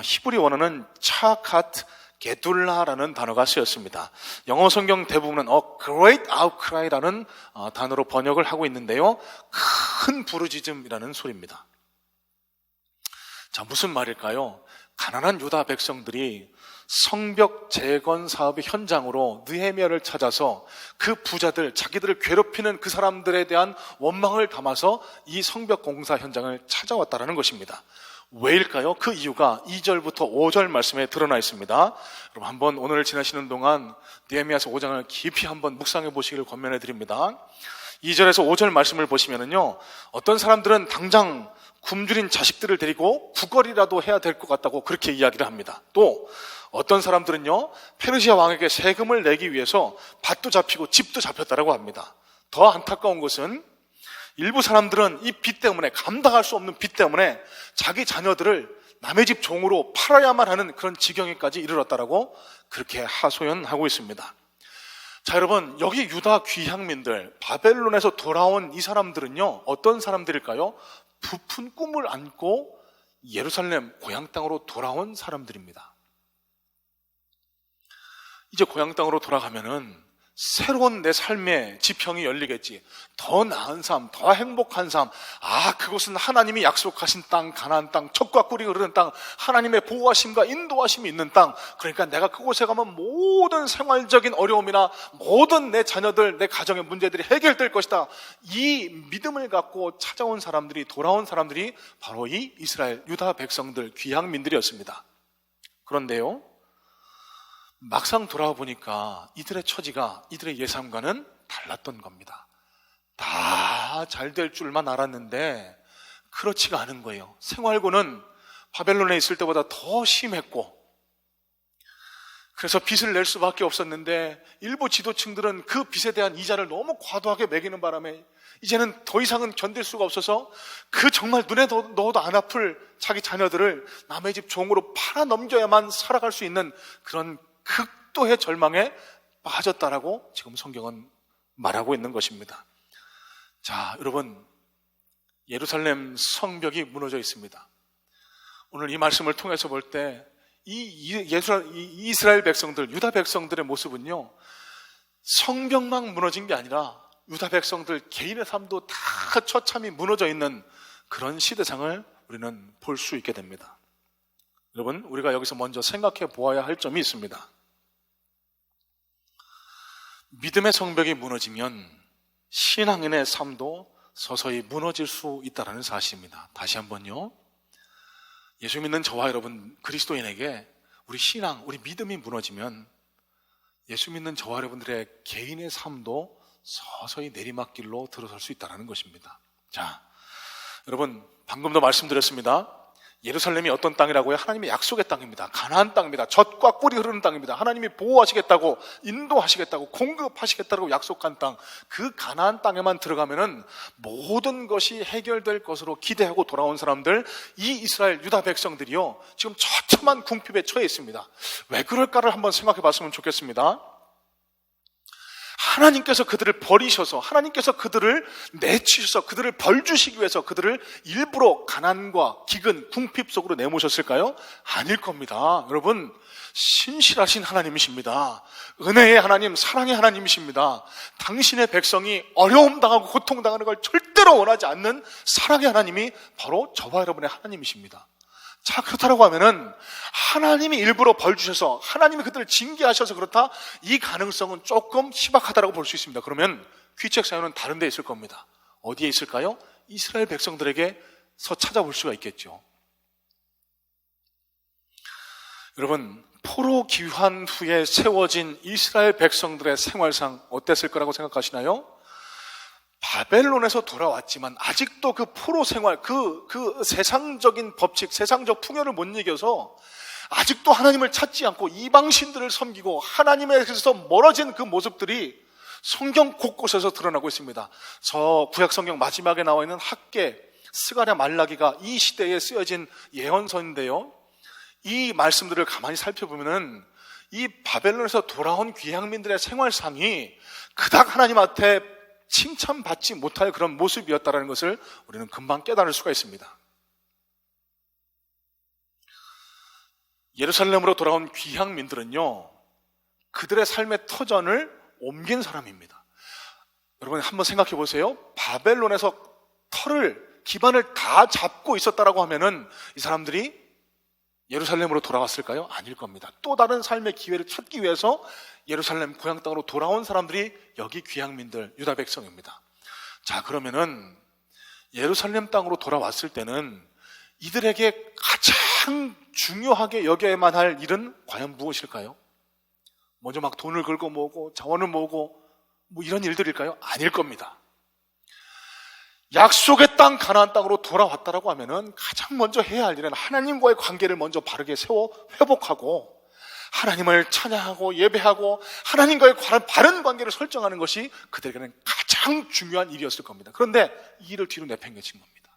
히브리 원어는 차카트 게둘라라는 단어가 쓰였습니다. 영어 성경 대부분은 great outcry라는 단어로 번역을 하고 있는데요, 큰 부르짖음이라는 소리입니다. 자, 무슨 말일까요? 가난한 유다 백성들이 성벽 재건 사업의 현장으로 느헤미야를 찾아서 그 부자들, 자기들을 괴롭히는 그 사람들에 대한 원망을 담아서 이 성벽 공사 현장을 찾아왔다라는 것입니다. 왜일까요? 그 이유가 2절부터 5절 말씀에 드러나 있습니다. 여러분 한번 오늘 지나시는 동안 느헤미야서 5장을 깊이 한번 묵상해 보시기를 권면해 드립니다. 2절에서 5절 말씀을 보시면은요, 어떤 사람들은 당장 굶주린 자식들을 데리고 구걸이라도 해야 될 것 같다고 그렇게 이야기를 합니다. 또 어떤 사람들은요, 페르시아 왕에게 세금을 내기 위해서 밭도 잡히고 집도 잡혔다고 합니다. 더 안타까운 것은 일부 사람들은 이 빚 때문에, 감당할 수 없는 빚 때문에 자기 자녀들을 남의 집 종으로 팔아야만 하는 그런 지경에까지 이르렀다라고 그렇게 하소연하고 있습니다. 자, 여러분, 여기 유다 귀향민들, 바벨론에서 돌아온 이 사람들은요, 어떤 사람들일까요? 부푼 꿈을 안고 예루살렘 고향 땅으로 돌아온 사람들입니다. 이제 고향 땅으로 돌아가면은 새로운 내 삶의 지평이 열리겠지. 더 나은 삶, 더 행복한 삶. 그것은 하나님이 약속하신 땅, 가나안 땅, 젖과 꿀이 흐르는 땅, 하나님의 보호하심과 인도하심이 있는 땅. 그러니까 내가 그곳에 가면 모든 생활적인 어려움이나 모든 내 자녀들, 내 가정의 문제들이 해결될 것이다. 이 믿음을 갖고 찾아온 사람들이, 돌아온 사람들이 바로 이 이스라엘 유다 백성들, 귀향민들이었습니다. 그런데요, 막상 돌아와 보니까 이들의 처지가 이들의 예상과는 달랐던 겁니다. 다 잘 될 줄만 알았는데 그렇지가 않은 거예요. 생활고는 바벨론에 있을 때보다 더 심했고, 그래서 빚을 낼 수밖에 없었는데 일부 지도층들은 그 빚에 대한 이자를 너무 과도하게 매기는 바람에 이제는 더 이상은 견딜 수가 없어서 그 정말 눈에 넣어도 안 아플 자기 자녀들을 남의 집 종으로 팔아 넘겨야만 살아갈 수 있는 그런 극도의 절망에 빠졌다라고 지금 성경은 말하고 있는 것입니다. 자, 여러분, 예루살렘 성벽이 무너져 있습니다. 오늘 이 말씀을 통해서 볼 때 이 이스라엘 백성들, 유다 백성들의 모습은요, 성벽만 무너진 게 아니라 유다 백성들 개인의 삶도 다 처참히 무너져 있는 그런 시대상을 우리는 볼 수 있게 됩니다. 여러분, 우리가 여기서 먼저 생각해 보아야 할 점이 있습니다. 믿음의 성벽이 무너지면 신앙인의 삶도 서서히 무너질 수 있다는 사실입니다. 다시 한번요, 예수 믿는 저와 여러분 그리스도인에게 우리 신앙, 우리 믿음이 무너지면 예수 믿는 저와 여러분들의 개인의 삶도 서서히 내리막길로 들어설 수 있다는 것입니다. 자, 여러분, 방금도 말씀드렸습니다. 예루살렘이 어떤 땅이라고요? 하나님의 약속의 땅입니다. 가나안 땅입니다. 젖과 꿀이 흐르는 땅입니다. 하나님이 보호하시겠다고, 인도하시겠다고, 공급하시겠다고 약속한 땅, 그 가나안 땅에만 들어가면은 모든 것이 해결될 것으로 기대하고 돌아온 사람들, 이 이스라엘 유다 백성들이요, 지금 처참한 궁핍에 처해 있습니다. 왜 그럴까를 한번 생각해 봤으면 좋겠습니다. 하나님께서 그들을 버리셔서, 하나님께서 그들을 내치셔서, 그들을 벌주시기 위해서 그들을 일부러 가난과 기근, 궁핍 속으로 내모셨을까요? 아닐 겁니다. 여러분, 신실하신 하나님이십니다. 은혜의 하나님, 사랑의 하나님이십니다. 당신의 백성이 어려움 당하고 고통 당하는 걸 절대로 원하지 않는 사랑의 하나님이 바로 저와 여러분의 하나님이십니다. 자, 그렇다고 하면은 하나님이 일부러 벌 주셔서, 하나님이 그들을 징계하셔서 그렇다, 이 가능성은 조금 희박하다고 볼 수 있습니다. 그러면 귀책 사유는 다른 데 있을 겁니다. 어디에 있을까요? 이스라엘 백성들에게서 찾아볼 수가 있겠죠. 여러분, 포로 귀환 후에 세워진 이스라엘 백성들의 생활상 어땠을 거라고 생각하시나요? 바벨론에서 돌아왔지만 아직도 그 포로 생활, 그 세상적인 법칙, 세상적 풍요를 못 이겨서 아직도 하나님을 찾지 않고 이방신들을 섬기고 하나님에게서 멀어진 그 모습들이 성경 곳곳에서 드러나고 있습니다. 저 구약 성경 마지막에 나와 있는 학개, 스가랴, 말라기가 이 시대에 쓰여진 예언서인데요, 이 말씀들을 가만히 살펴보면은 이 바벨론에서 돌아온 귀향민들의 생활상이 그닥 하나님한테 칭찬받지 못할 그런 모습이었다는 것을 우리는 금방 깨달을 수가 있습니다. 예루살렘으로 돌아온 귀향민들은요, 그들의 삶의 터전을 옮긴 사람입니다. 여러분 한번 생각해 보세요. 바벨론에서 기반을 다 잡고 있었다라고 하면은 이 사람들이 예루살렘으로 돌아갔을까요? 아닐 겁니다. 또 다른 삶의 기회를 찾기 위해서 예루살렘 고향 땅으로 돌아온 사람들이 여기 귀향민들, 유다 백성입니다. 자, 그러면은 예루살렘 땅으로 돌아왔을 때는 이들에게 가장 중요하게 여겨야만 할 일은 과연 무엇일까요? 먼저 막 돈을 긁어 모으고 자원을 모으고 뭐 이런 일들일까요? 아닐 겁니다. 약속의 땅 가나안 땅으로 돌아왔다라고 하면은 가장 먼저 해야 할 일은 하나님과의 관계를 먼저 바르게 세워 회복하고 하나님을 찬양하고 예배하고 하나님과의 바른 관계를 설정하는 것이 그들에게는 가장 중요한 일이었을 겁니다. 그런데 이 일을 뒤로 내팽개친 겁니다.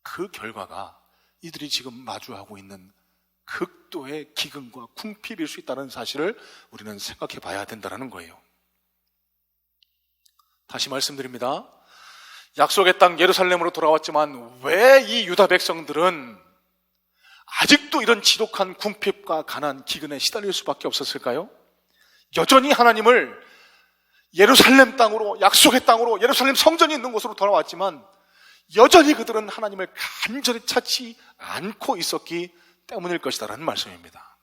그 결과가 이들이 지금 마주하고 있는 극도의 기근과 궁핍일 수 있다는 사실을 우리는 생각해 봐야 된다는 거예요. 다시 말씀드립니다. 약속의 땅 예루살렘으로 돌아왔지만 왜 이 유다 백성들은 아직도 이런 지독한 궁핍과 가난, 기근에 시달릴 수밖에 없었을까요? 여전히 하나님을 예루살렘 땅으로, 약속의 땅으로, 예루살렘 성전이 있는 곳으로 돌아왔지만 여전히 그들은 하나님을 간절히 찾지 않고 있었기 때문일 것이다라는 말씀입니다.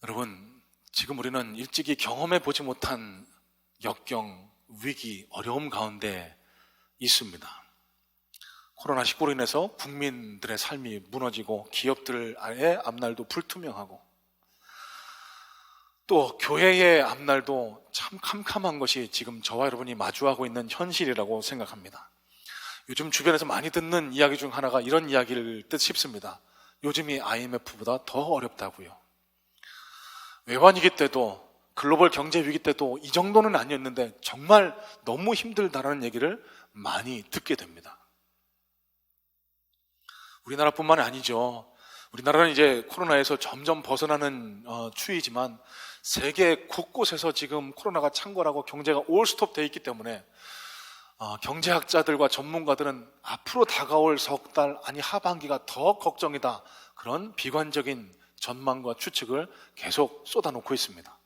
여러분, 지금 우리는 일찍이 경험해 보지 못한 역경, 위기, 어려움 가운데 있습니다. 코로나19로 인해서 국민들의 삶이 무너지고 기업들의 앞날도 불투명하고 또 교회의 앞날도 참 캄캄한 것이 지금 저와 여러분이 마주하고 있는 현실이라고 생각합니다. 요즘 주변에서 많이 듣는 이야기 중 하나가 이런 이야기를 뜻 싶습니다. 요즘이 IMF보다 더 어렵다고요. 외환위기 때도 글로벌 경제 위기 때도 이 정도는 아니었는데 정말 너무 힘들다라는 얘기를 많이 듣게 됩니다. 우리나라뿐만 아니죠. 우리나라는 이제 코로나에서 점점 벗어나는 추이지만 세계 곳곳에서 지금 코로나가 창궐하고 경제가 올스톱 돼 있기 때문에 경제학자들과 전문가들은 앞으로 다가올 석 달 아니 하반기가 더 걱정이다, 그런 비관적인 전망과 추측을 계속 쏟아놓고 있습니다.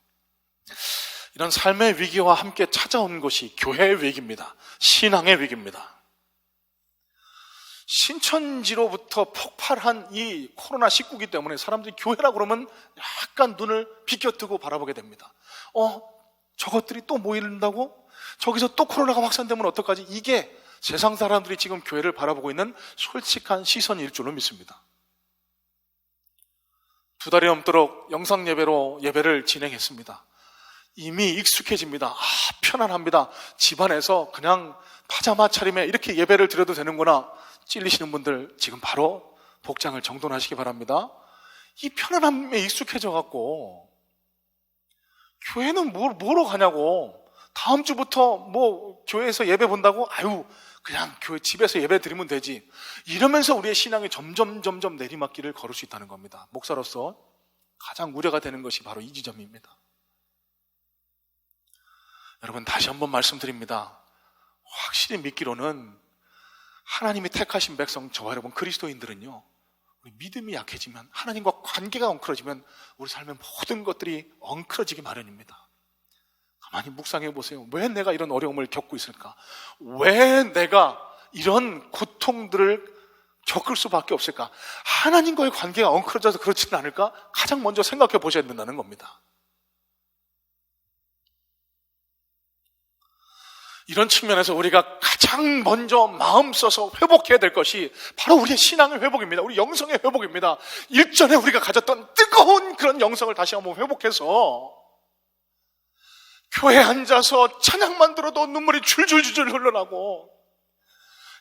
이런 삶의 위기와 함께 찾아온 것이 교회의 위기입니다. 신앙의 위기입니다. 신천지로부터 폭발한 이 코로나19기 때문에 사람들이 교회라고 그러면 약간 눈을 비껴뜨고 바라보게 됩니다. 저것들이 또 모이는다고? 저기서 또 코로나가 확산되면 어떡하지? 이게 세상 사람들이 지금 교회를 바라보고 있는 솔직한 시선일 줄로 믿습니다. 2달이 넘도록 영상 예배로 예배를 진행했습니다. 이미 익숙해집니다. 편안합니다. 집안에서 그냥 파자마 차림에 이렇게 예배를 드려도 되는구나. 찔리시는 분들 지금 바로 복장을 정돈하시기 바랍니다. 이 편안함에 익숙해져 갖고 교회는 뭐로 가냐고, 다음 주부터 뭐 교회에서 예배 본다고, 그냥 교회 집에서 예배 드리면 되지, 이러면서 우리의 신앙이 점점 내리막길을 걸을 수 있다는 겁니다. 목사로서 가장 우려가 되는 것이 바로 이 지점입니다. 여러분, 다시 한번 말씀드립니다. 확실히 믿기로는 하나님이 택하신 백성, 저와 여러분 그리스도인들은요, 우리 믿음이 약해지면, 하나님과 관계가 엉클어지면 우리 삶의 모든 것들이 엉클어지기 마련입니다. 가만히 묵상해 보세요. 왜 내가 이런 어려움을 겪고 있을까? 왜 내가 이런 고통들을 겪을 수밖에 없을까? 하나님과의 관계가 엉클어져서 그렇지는 않을까? 가장 먼저 생각해 보셔야 된다는 겁니다. 이런 측면에서 우리가 가장 먼저 마음 써서 회복해야 될 것이 바로 우리의 신앙의 회복입니다. 우리 영성의 회복입니다. 일전에 우리가 가졌던 뜨거운 그런 영성을 다시 한번 회복해서 교회에 앉아서 찬양만 들어도 눈물이 줄줄줄 흘러나고,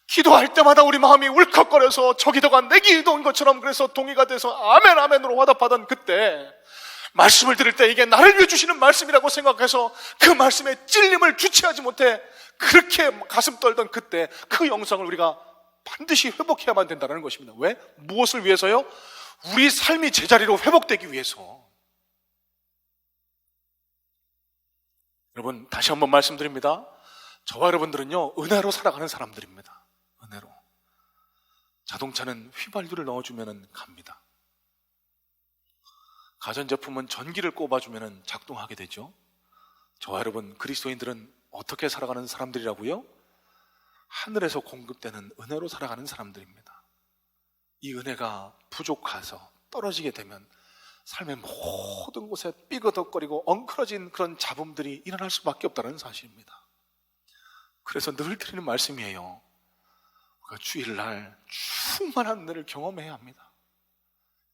기도할 때마다 우리 마음이 울컥거려서 저 기도가 내 기도인 것처럼 그래서 동의가 돼서 아멘 아멘으로 화답하던 그때, 말씀을 들을 때 이게 나를 위해 주시는 말씀이라고 생각해서 그 말씀에 찔림을 주체하지 못해 그렇게 가슴 떨던 그때, 그 영성을 우리가 반드시 회복해야만 된다는 것입니다. 왜? 무엇을 위해서요? 우리 삶이 제자리로 회복되기 위해서. 여러분, 다시 한번 말씀드립니다. 저와 여러분들은요, 은혜로 살아가는 사람들입니다. 은혜로. 자동차는 휘발유를 넣어주면 갑니다. 가전제품은 전기를 꼽아주면 작동하게 되죠. 저와 여러분 그리스도인들은 어떻게 살아가는 사람들이라고요? 하늘에서 공급되는 은혜로 살아가는 사람들입니다. 이 은혜가 부족해서 떨어지게 되면 삶의 모든 곳에 삐그덕거리고 엉클어진 그런 잡음들이 일어날 수밖에 없다는 사실입니다. 그래서 늘 드리는 말씀이에요. 우리가 주일날 충만한 은혜를 경험해야 합니다.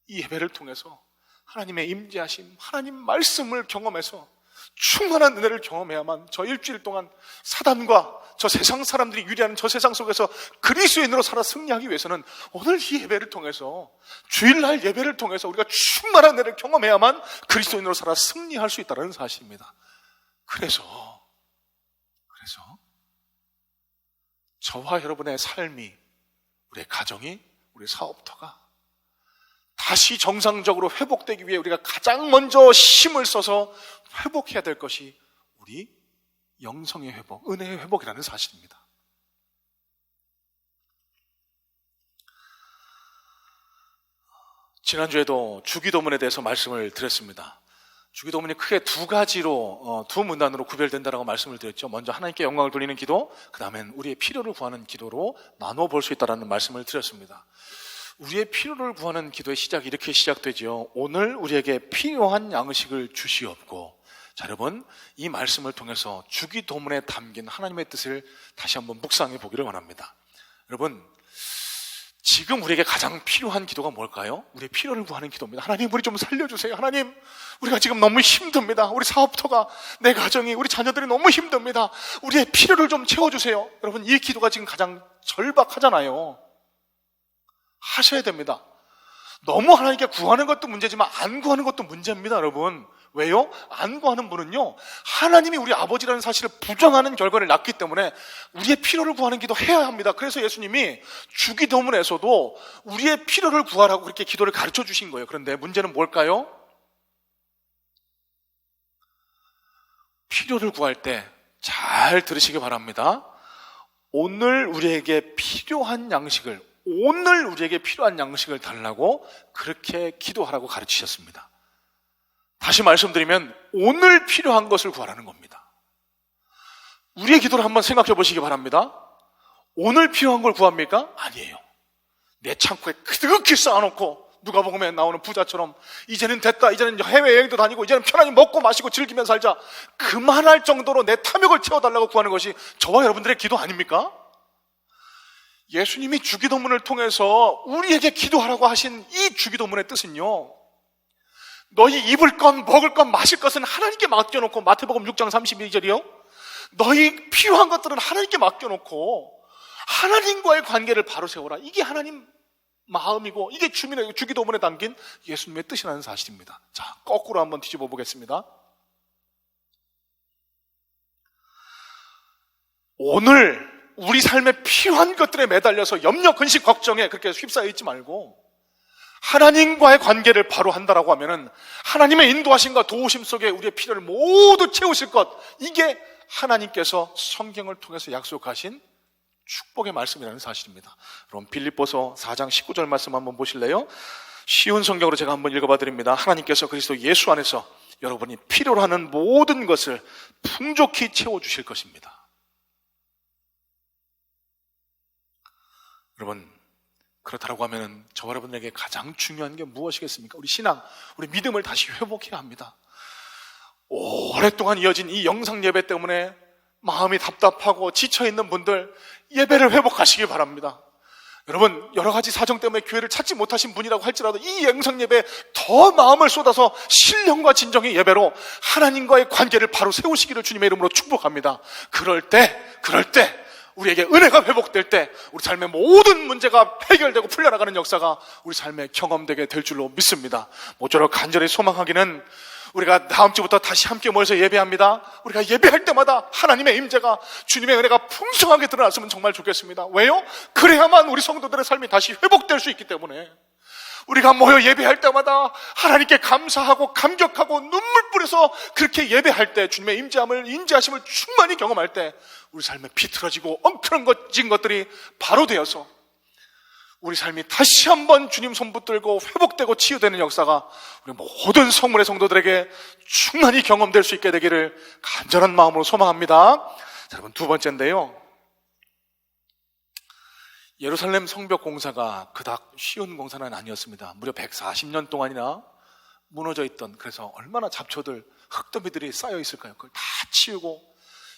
이 예배를 통해서 하나님의 임재하심, 하나님 말씀을 경험해서 충만한 은혜를 경험해야만 저 일주일 동안 사단과 저 세상 사람들이 유리하는 저 세상 속에서 그리스도인으로 살아 승리하기 위해서는 오늘 이 예배를 통해서, 주일날 예배를 통해서 우리가 충만한 은혜를 경험해야만 그리스도인으로 살아 승리할 수 있다는 사실입니다. 그래서 저와 여러분의 삶이, 우리의 가정이, 우리의 사업터가 다시 정상적으로 회복되기 위해 우리가 가장 먼저 힘을 써서 회복해야 될 것이 우리 영성의 회복, 은혜의 회복이라는 사실입니다. 지난주에도 주기도문에 대해서 말씀을 드렸습니다. 주기도문이 크게 두 가지로, 두 문단으로 구별된다라고 말씀을 드렸죠. 먼저 하나님께 영광을 돌리는 기도, 그 다음엔 우리의 필요를 구하는 기도로 나눠 볼 수 있다는 말씀을 드렸습니다. 우리의 필요를 구하는 기도의 시작이 이렇게 시작되죠. 오늘 우리에게 필요한 양식을 주시옵고. 자, 여러분, 이 말씀을 통해서 주기도문에 담긴 하나님의 뜻을 다시 한번 묵상해 보기를 원합니다. 여러분, 지금 우리에게 가장 필요한 기도가 뭘까요? 우리의 필요를 구하는 기도입니다. 하나님, 우리 좀 살려주세요. 하나님, 우리가 지금 너무 힘듭니다. 우리 사업터가, 내 가정이, 우리 자녀들이 너무 힘듭니다. 우리의 필요를 좀 채워주세요. 여러분, 이 기도가 지금 가장 절박하잖아요. 하셔야 됩니다. 너무 하나님께 구하는 것도 문제지만 안 구하는 것도 문제입니다, 여러분. 왜요? 안 구하는 분은요, 하나님이 우리 아버지라는 사실을 부정하는 결과를 낳기 때문에 우리의 필요를 구하는 기도 해야 합니다. 그래서 예수님이 주기도문에서도 우리의 필요를 구하라고 그렇게 기도를 가르쳐 주신 거예요. 그런데 문제는 뭘까요? 필요를 구할 때 잘 들으시기 바랍니다. 오늘 우리에게 필요한 양식을, 오늘 우리에게 필요한 양식을 달라고 그렇게 기도하라고 가르치셨습니다. 다시 말씀드리면 오늘 필요한 것을 구하라는 겁니다. 우리의 기도를 한번 생각해 보시기 바랍니다. 오늘 필요한 걸 구합니까? 아니에요. 내 창고에 그득히 쌓아놓고 누가복음에 나오는 부자처럼 이제는 됐다, 이제는 해외여행도 다니고 이제는 편안히 먹고 마시고 즐기며 살자, 그만할 정도로 내 탐욕을 채워달라고 구하는 것이 저와 여러분들의 기도 아닙니까? 예수님이 주기도문을 통해서 우리에게 기도하라고 하신 이 주기도문의 뜻은요, 너희 입을 것, 먹을 것, 마실 것은 하나님께 맡겨놓고, 마태복음 6장 32절이요, 너희 필요한 것들은 하나님께 맡겨놓고 하나님과의 관계를 바로 세워라. 이게 하나님 마음이고 이게 주기도문에 담긴 예수님의 뜻이라는 사실입니다. 자, 거꾸로 한번 뒤집어 보겠습니다. 오늘 우리 삶에 필요한 것들에 매달려서 염려, 근심, 걱정에 그렇게 휩싸여 있지 말고 하나님과의 관계를 바로 한다라고 하면은 하나님의 인도하심과 도우심 속에 우리의 필요를 모두 채우실 것, 이게 하나님께서 성경을 통해서 약속하신 축복의 말씀이라는 사실입니다. 그럼 빌립보서 4장 19절 말씀 한번 보실래요? 쉬운 성경으로 제가 한번 읽어봐 드립니다. 하나님께서 그리스도 예수 안에서 여러분이 필요로 하는 모든 것을 풍족히 채워주실 것입니다. 여러분, 그렇다고 하면 저와 여러분에게 가장 중요한 게 무엇이겠습니까? 우리 신앙, 우리 믿음을 다시 회복해야 합니다. 오랫동안 이어진 이 영상 예배 때문에 마음이 답답하고 지쳐있는 분들, 예배를 회복하시기 바랍니다. 여러분, 여러 가지 사정 때문에 교회를 찾지 못하신 분이라고 할지라도 이 영상 예배에 더 마음을 쏟아서 신령과 진정의 예배로 하나님과의 관계를 바로 세우시기를 주님의 이름으로 축복합니다. 그럴 때 우리에게 은혜가 회복될 때 우리 삶의 모든 문제가 해결되고 풀려나가는 역사가 우리 삶에 경험되게 될 줄로 믿습니다. 모쪼록 간절히 소망하기는 우리가 다음 주부터 다시 함께 모여서 예배합니다. 우리가 예배할 때마다 하나님의 임재가, 주님의 은혜가 풍성하게 드러났으면 정말 좋겠습니다. 왜요? 그래야만 우리 성도들의 삶이 다시 회복될 수 있기 때문에 우리가 모여 예배할 때마다 하나님께 감사하고 감격하고 눈물 뿌려서 그렇게 예배할 때 주님의 임재하심을 충만히 경험할 때 우리 삶에 비틀어지고 엉클어진 것들이 바로 되어서 우리 삶이 다시 한번 주님 손 붙들고 회복되고 치유되는 역사가 우리 모든 성문의 성도들에게 충만히 경험될 수 있게 되기를 간절한 마음으로 소망합니다. 자, 여러분, 두 번째인데요, 예루살렘 성벽 공사가 그닥 쉬운 공사는 아니었습니다. 무려 140년 동안이나 무너져 있던, 그래서 얼마나 잡초들, 흙더미들이 쌓여 있을까요? 그걸 다 치우고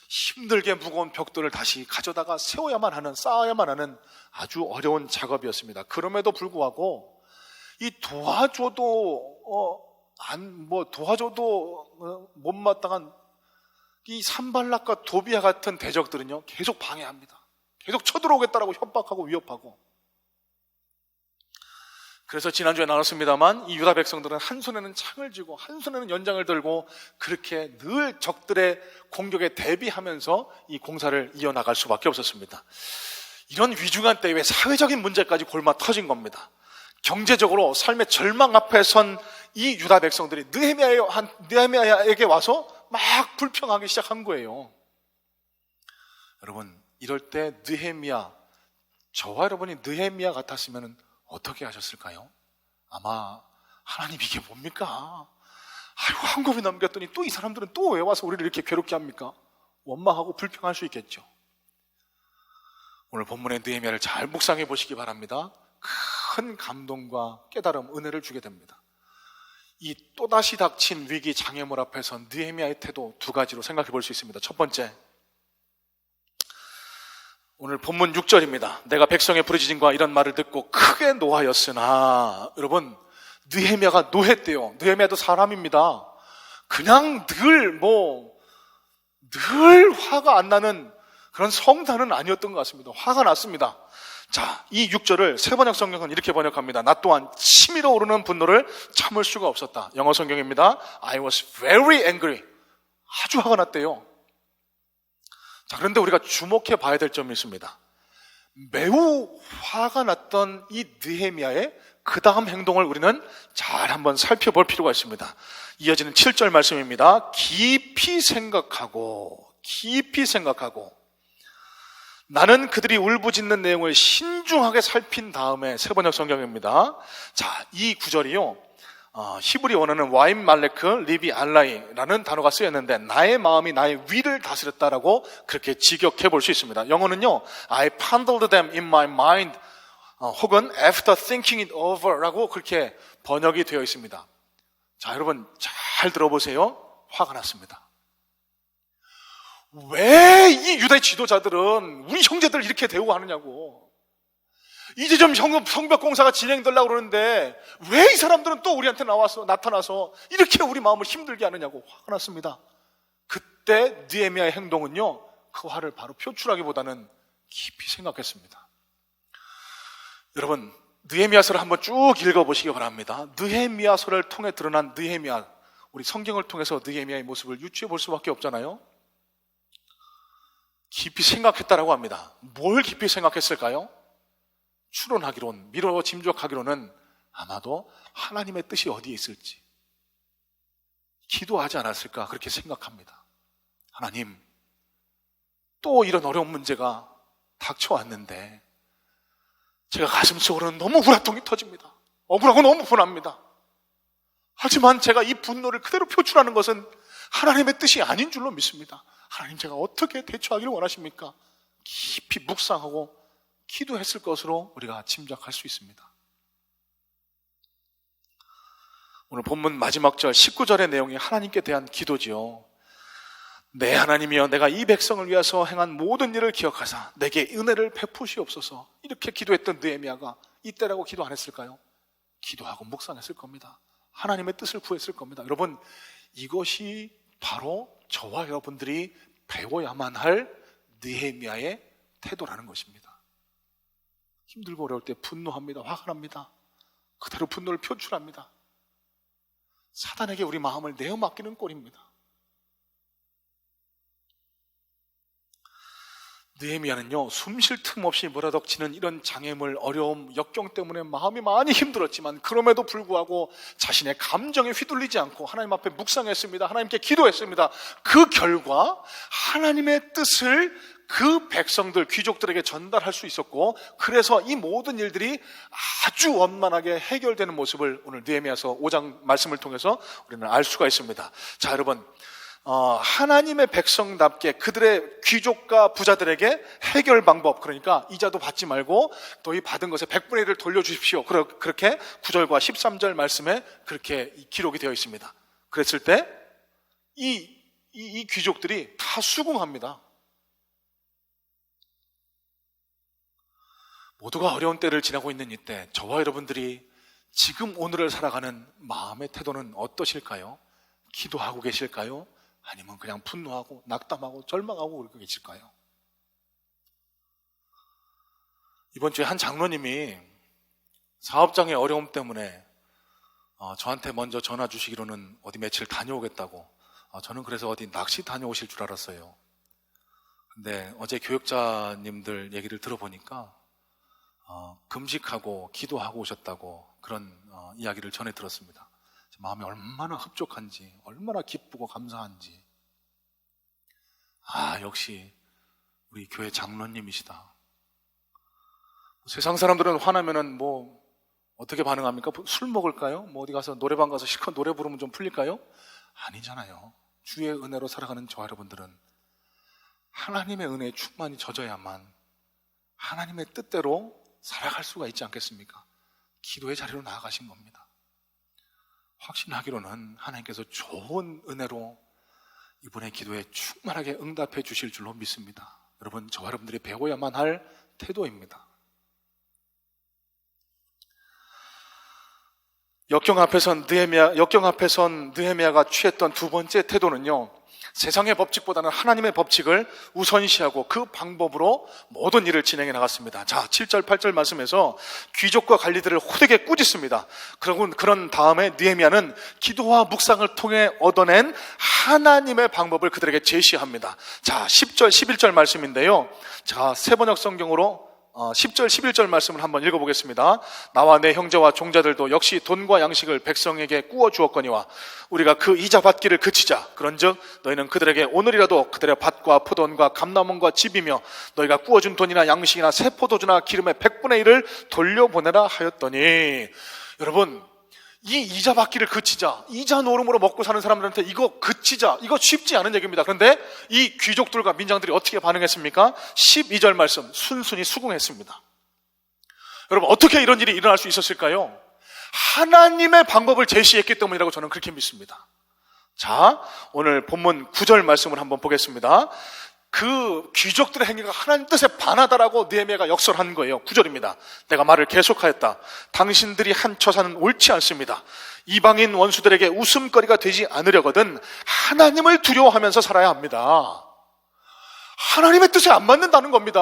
힘들게 무거운 벽돌을 다시 가져다가 세워야만 하는, 쌓아야만 하는 아주 어려운 작업이었습니다. 그럼에도 불구하고 이 도와줘도 못마땅한 이 산발락과 도비아 같은 대적들은요 계속 방해합니다. 계속 쳐들어오겠다라고 협박하고 위협하고. 그래서 지난주에 나눴습니다만 이 유다 백성들은 한 손에는 창을 쥐고 한 손에는 연장을 들고 그렇게 늘 적들의 공격에 대비하면서 이 공사를 이어나갈 수밖에 없었습니다. 이런 위중한 때에 사회적인 문제까지 골마 터진 겁니다. 경제적으로 삶의 절망 앞에 선 이 유다 백성들이 느헤미야에게 와서 막 불평하기 시작한 거예요. 여러분, 이럴 때 저와 여러분이 느헤미야 같았으면 어떻게 하셨을까요? 아마 하나님 이게 뭡니까? 아이고, 한 겁이 넘겼더니 또 이 사람들은 또 왜 와서 우리를 이렇게 괴롭게 합니까? 원망하고 불평할 수 있겠죠. 오늘 본문의 느헤미야를 잘 묵상해 보시기 바랍니다. 큰 감동과 깨달음, 은혜를 주게 됩니다. 이 또다시 닥친 위기 장애물 앞에서 느헤미야의 태도 두 가지로 생각해 볼 수 있습니다. 첫 번째, 오늘 본문 6절입니다. 내가 백성의 부르짖음과 이런 말을 듣고 크게 노하였으나. 여러분, 느헤미야가 노했대요. 느헤미야도 사람입니다. 그냥 늘 화가 안 나는 그런 성단은 아니었던 것 같습니다. 화가 났습니다. 자, 이 6절을 세번역 성경은 이렇게 번역합니다. 나 또한 치밀어 오르는 분노를 참을 수가 없었다. 영어 성경입니다. I was very angry. 아주 화가 났대요. 자, 그런데 우리가 주목해 봐야 될 점이 있습니다. 매우 화가 났던 이 느헤미야의 그 다음 행동을 우리는 잘 한번 살펴볼 필요가 있습니다. 이어지는 7절 말씀입니다. 깊이 생각하고 나는 그들이 울부짖는 내용을 신중하게 살핀 다음에 세번역 성경입니다. 자, 이 구절이요, 히브리 원어는 와임 말레크 리비 알라이라는 단어가 쓰였는데 나의 마음이 나의 위를 다스렸다라고 그렇게 직역해 볼 수 있습니다. 영어는요, I pondered them in my mind 혹은 after thinking it over라고 그렇게 번역이 되어 있습니다. 자, 여러분 잘 들어보세요. 화가 났습니다. 왜 이 유다의 지도자들은 우리 형제들을 이렇게 대우하느냐고. 이제 좀 성벽 공사가 진행되려고 그러는데 왜 이 사람들은 또 우리한테 나타나서 이렇게 우리 마음을 힘들게 하느냐고 화가 났습니다. 그때 느헤미야의 행동은요, 그 화를 바로 표출하기보다는 깊이 생각했습니다. 여러분, 느헤미야서를 한번 쭉 읽어보시기 바랍니다. 느헤미야서를 통해 드러난 느헤미야, 우리 성경을 통해서 느헤미야의 모습을 유추해 볼 수밖에 없잖아요. 깊이 생각했다라고 합니다. 뭘 깊이 생각했을까요? 추론하기론, 미뤄 짐작하기로는 아마도 하나님의 뜻이 어디에 있을지 기도하지 않았을까 그렇게 생각합니다. 하나님, 또 이런 어려운 문제가 닥쳐왔는데 제가 가슴속으로는 너무 우라통이 터집니다. 억울하고 너무 분합니다. 하지만 제가 이 분노를 그대로 표출하는 것은 하나님의 뜻이 아닌 줄로 믿습니다. 하나님, 제가 어떻게 대처하기를 원하십니까? 깊이 묵상하고 기도했을 것으로 우리가 짐작할 수 있습니다. 오늘 본문 마지막 절 19절의 내용이 하나님께 대한 기도지요. 내 하나님이여, 내가 이 백성을 위해서 행한 모든 일을 기억하사 내게 은혜를 베푸시옵소서. 이렇게 기도했던 느헤미야가 이때라고 기도 안 했을까요? 기도하고 묵상했을 겁니다. 하나님의 뜻을 구했을 겁니다. 여러분, 이것이 바로 저와 여러분들이 배워야만 할 느헤미야의 태도라는 것입니다. 힘들고 어려울 때 분노합니다. 화가 납니다. 그대로 분노를 표출합니다. 사단에게 우리 마음을 내어 맡기는 꼴입니다. 느헤미야는요, 숨 쉴 틈 없이 몰아닥치는 이런 장애물, 어려움, 역경 때문에 마음이 많이 힘들었지만 그럼에도 불구하고 자신의 감정에 휘둘리지 않고 하나님 앞에 묵상했습니다. 하나님께 기도했습니다. 그 결과 하나님의 뜻을 그 백성들, 귀족들에게 전달할 수 있었고, 그래서 이 모든 일들이 아주 원만하게 해결되는 모습을 오늘 느헤미야서 5장 말씀을 통해서 우리는 알 수가 있습니다. 자, 여러분, 하나님의 백성답게 그들의 귀족과 부자들에게 해결 방법, 그러니까 이자도 받지 말고 너희 받은 것의 100분의 1을 돌려주십시오, 그렇게 9절과 13절 말씀에 그렇게 기록이 되어 있습니다. 그랬을 때 이 이 귀족들이 다 수긍합니다. 모두가 어려운 때를 지나고 있는 이때 저와 여러분들이 지금 오늘을 살아가는 마음의 태도는 어떠실까요? 기도하고 계실까요? 아니면 그냥 분노하고 낙담하고 절망하고 그러고 계실까요? 이번 주에 한 장로님이 사업장의 어려움 때문에 저한테 먼저 전화 주시기로는 어디 며칠 다녀오겠다고. 저는 그래서 어디 낚시 다녀오실 줄 알았어요. 근데 어제 교육자님들 얘기를 들어보니까 금식하고 기도하고 오셨다고 그런 이야기를 전해 들었습니다. 마음이 얼마나 흡족한지, 얼마나 기쁘고 감사한지. 역시 우리 교회 장로님이시다. 세상 사람들은 화나면은 뭐 어떻게 반응합니까? 술 먹을까요? 뭐 어디 가서 노래방 가서 실컷 노래 부르면 좀 풀릴까요? 아니잖아요. 주의 은혜로 살아가는 저와 여러분들은 하나님의 은혜에 충만히 젖어야만 하나님의 뜻대로 살아갈 수가 있지 않겠습니까? 기도의 자리로 나아가신 겁니다. 확신하기로는 하나님께서 좋은 은혜로 이분의 기도에 충만하게 응답해 주실 줄로 믿습니다. 여러분, 저와 여러분들이 배워야만 할 태도입니다. 역경 앞에선 느헤미야가 취했던 두 번째 태도는요, 세상의 법칙보다는 하나님의 법칙을 우선시하고 그 방법으로 모든 일을 진행해 나갔습니다. 자, 7절 8절 말씀에서 귀족과 관리들을 호되게 꾸짖습니다. 그런 다음에 느헤미야는 기도와 묵상을 통해 얻어낸 하나님의 방법을 그들에게 제시합니다. 자, 10절 11절 말씀인데요, 자, 세번역 성경으로 10절 11절 말씀을 한번 읽어보겠습니다. 나와 내 형제와 종자들도 역시 돈과 양식을 백성에게 꾸어 주었거니와 우리가 그 이자 받기를 그치자. 그런즉 너희는 그들에게 오늘이라도 그들의 밭과 포도원과 감람원과 집이며 너희가 꾸어준 돈이나 양식이나 새 포도주나 기름의 100분의 1을 돌려보내라 하였더니, 여러분, 이 이자 받기를 그치자, 이자 노름으로 먹고 사는 사람들한테 이거 그치자, 이거 쉽지 않은 얘기입니다. 그런데 이 귀족들과 민장들이 어떻게 반응했습니까? 12절 말씀, 순순히 수긍했습니다. 여러분, 어떻게 이런 일이 일어날 수 있었을까요? 하나님의 방법을 제시했기 때문이라고 저는 그렇게 믿습니다. 자, 오늘 본문 9절 말씀을 한번 보겠습니다. 그 귀족들의 행위가 하나님 뜻에 반하다라고 느헤미야가 역설한 거예요. 9절입니다. 내가 말을 계속하였다. 당신들이 한 처사는 옳지 않습니다. 이방인 원수들에게 웃음거리가 되지 않으려거든 하나님을 두려워하면서 살아야 합니다. 하나님의 뜻에 안 맞는다는 겁니다.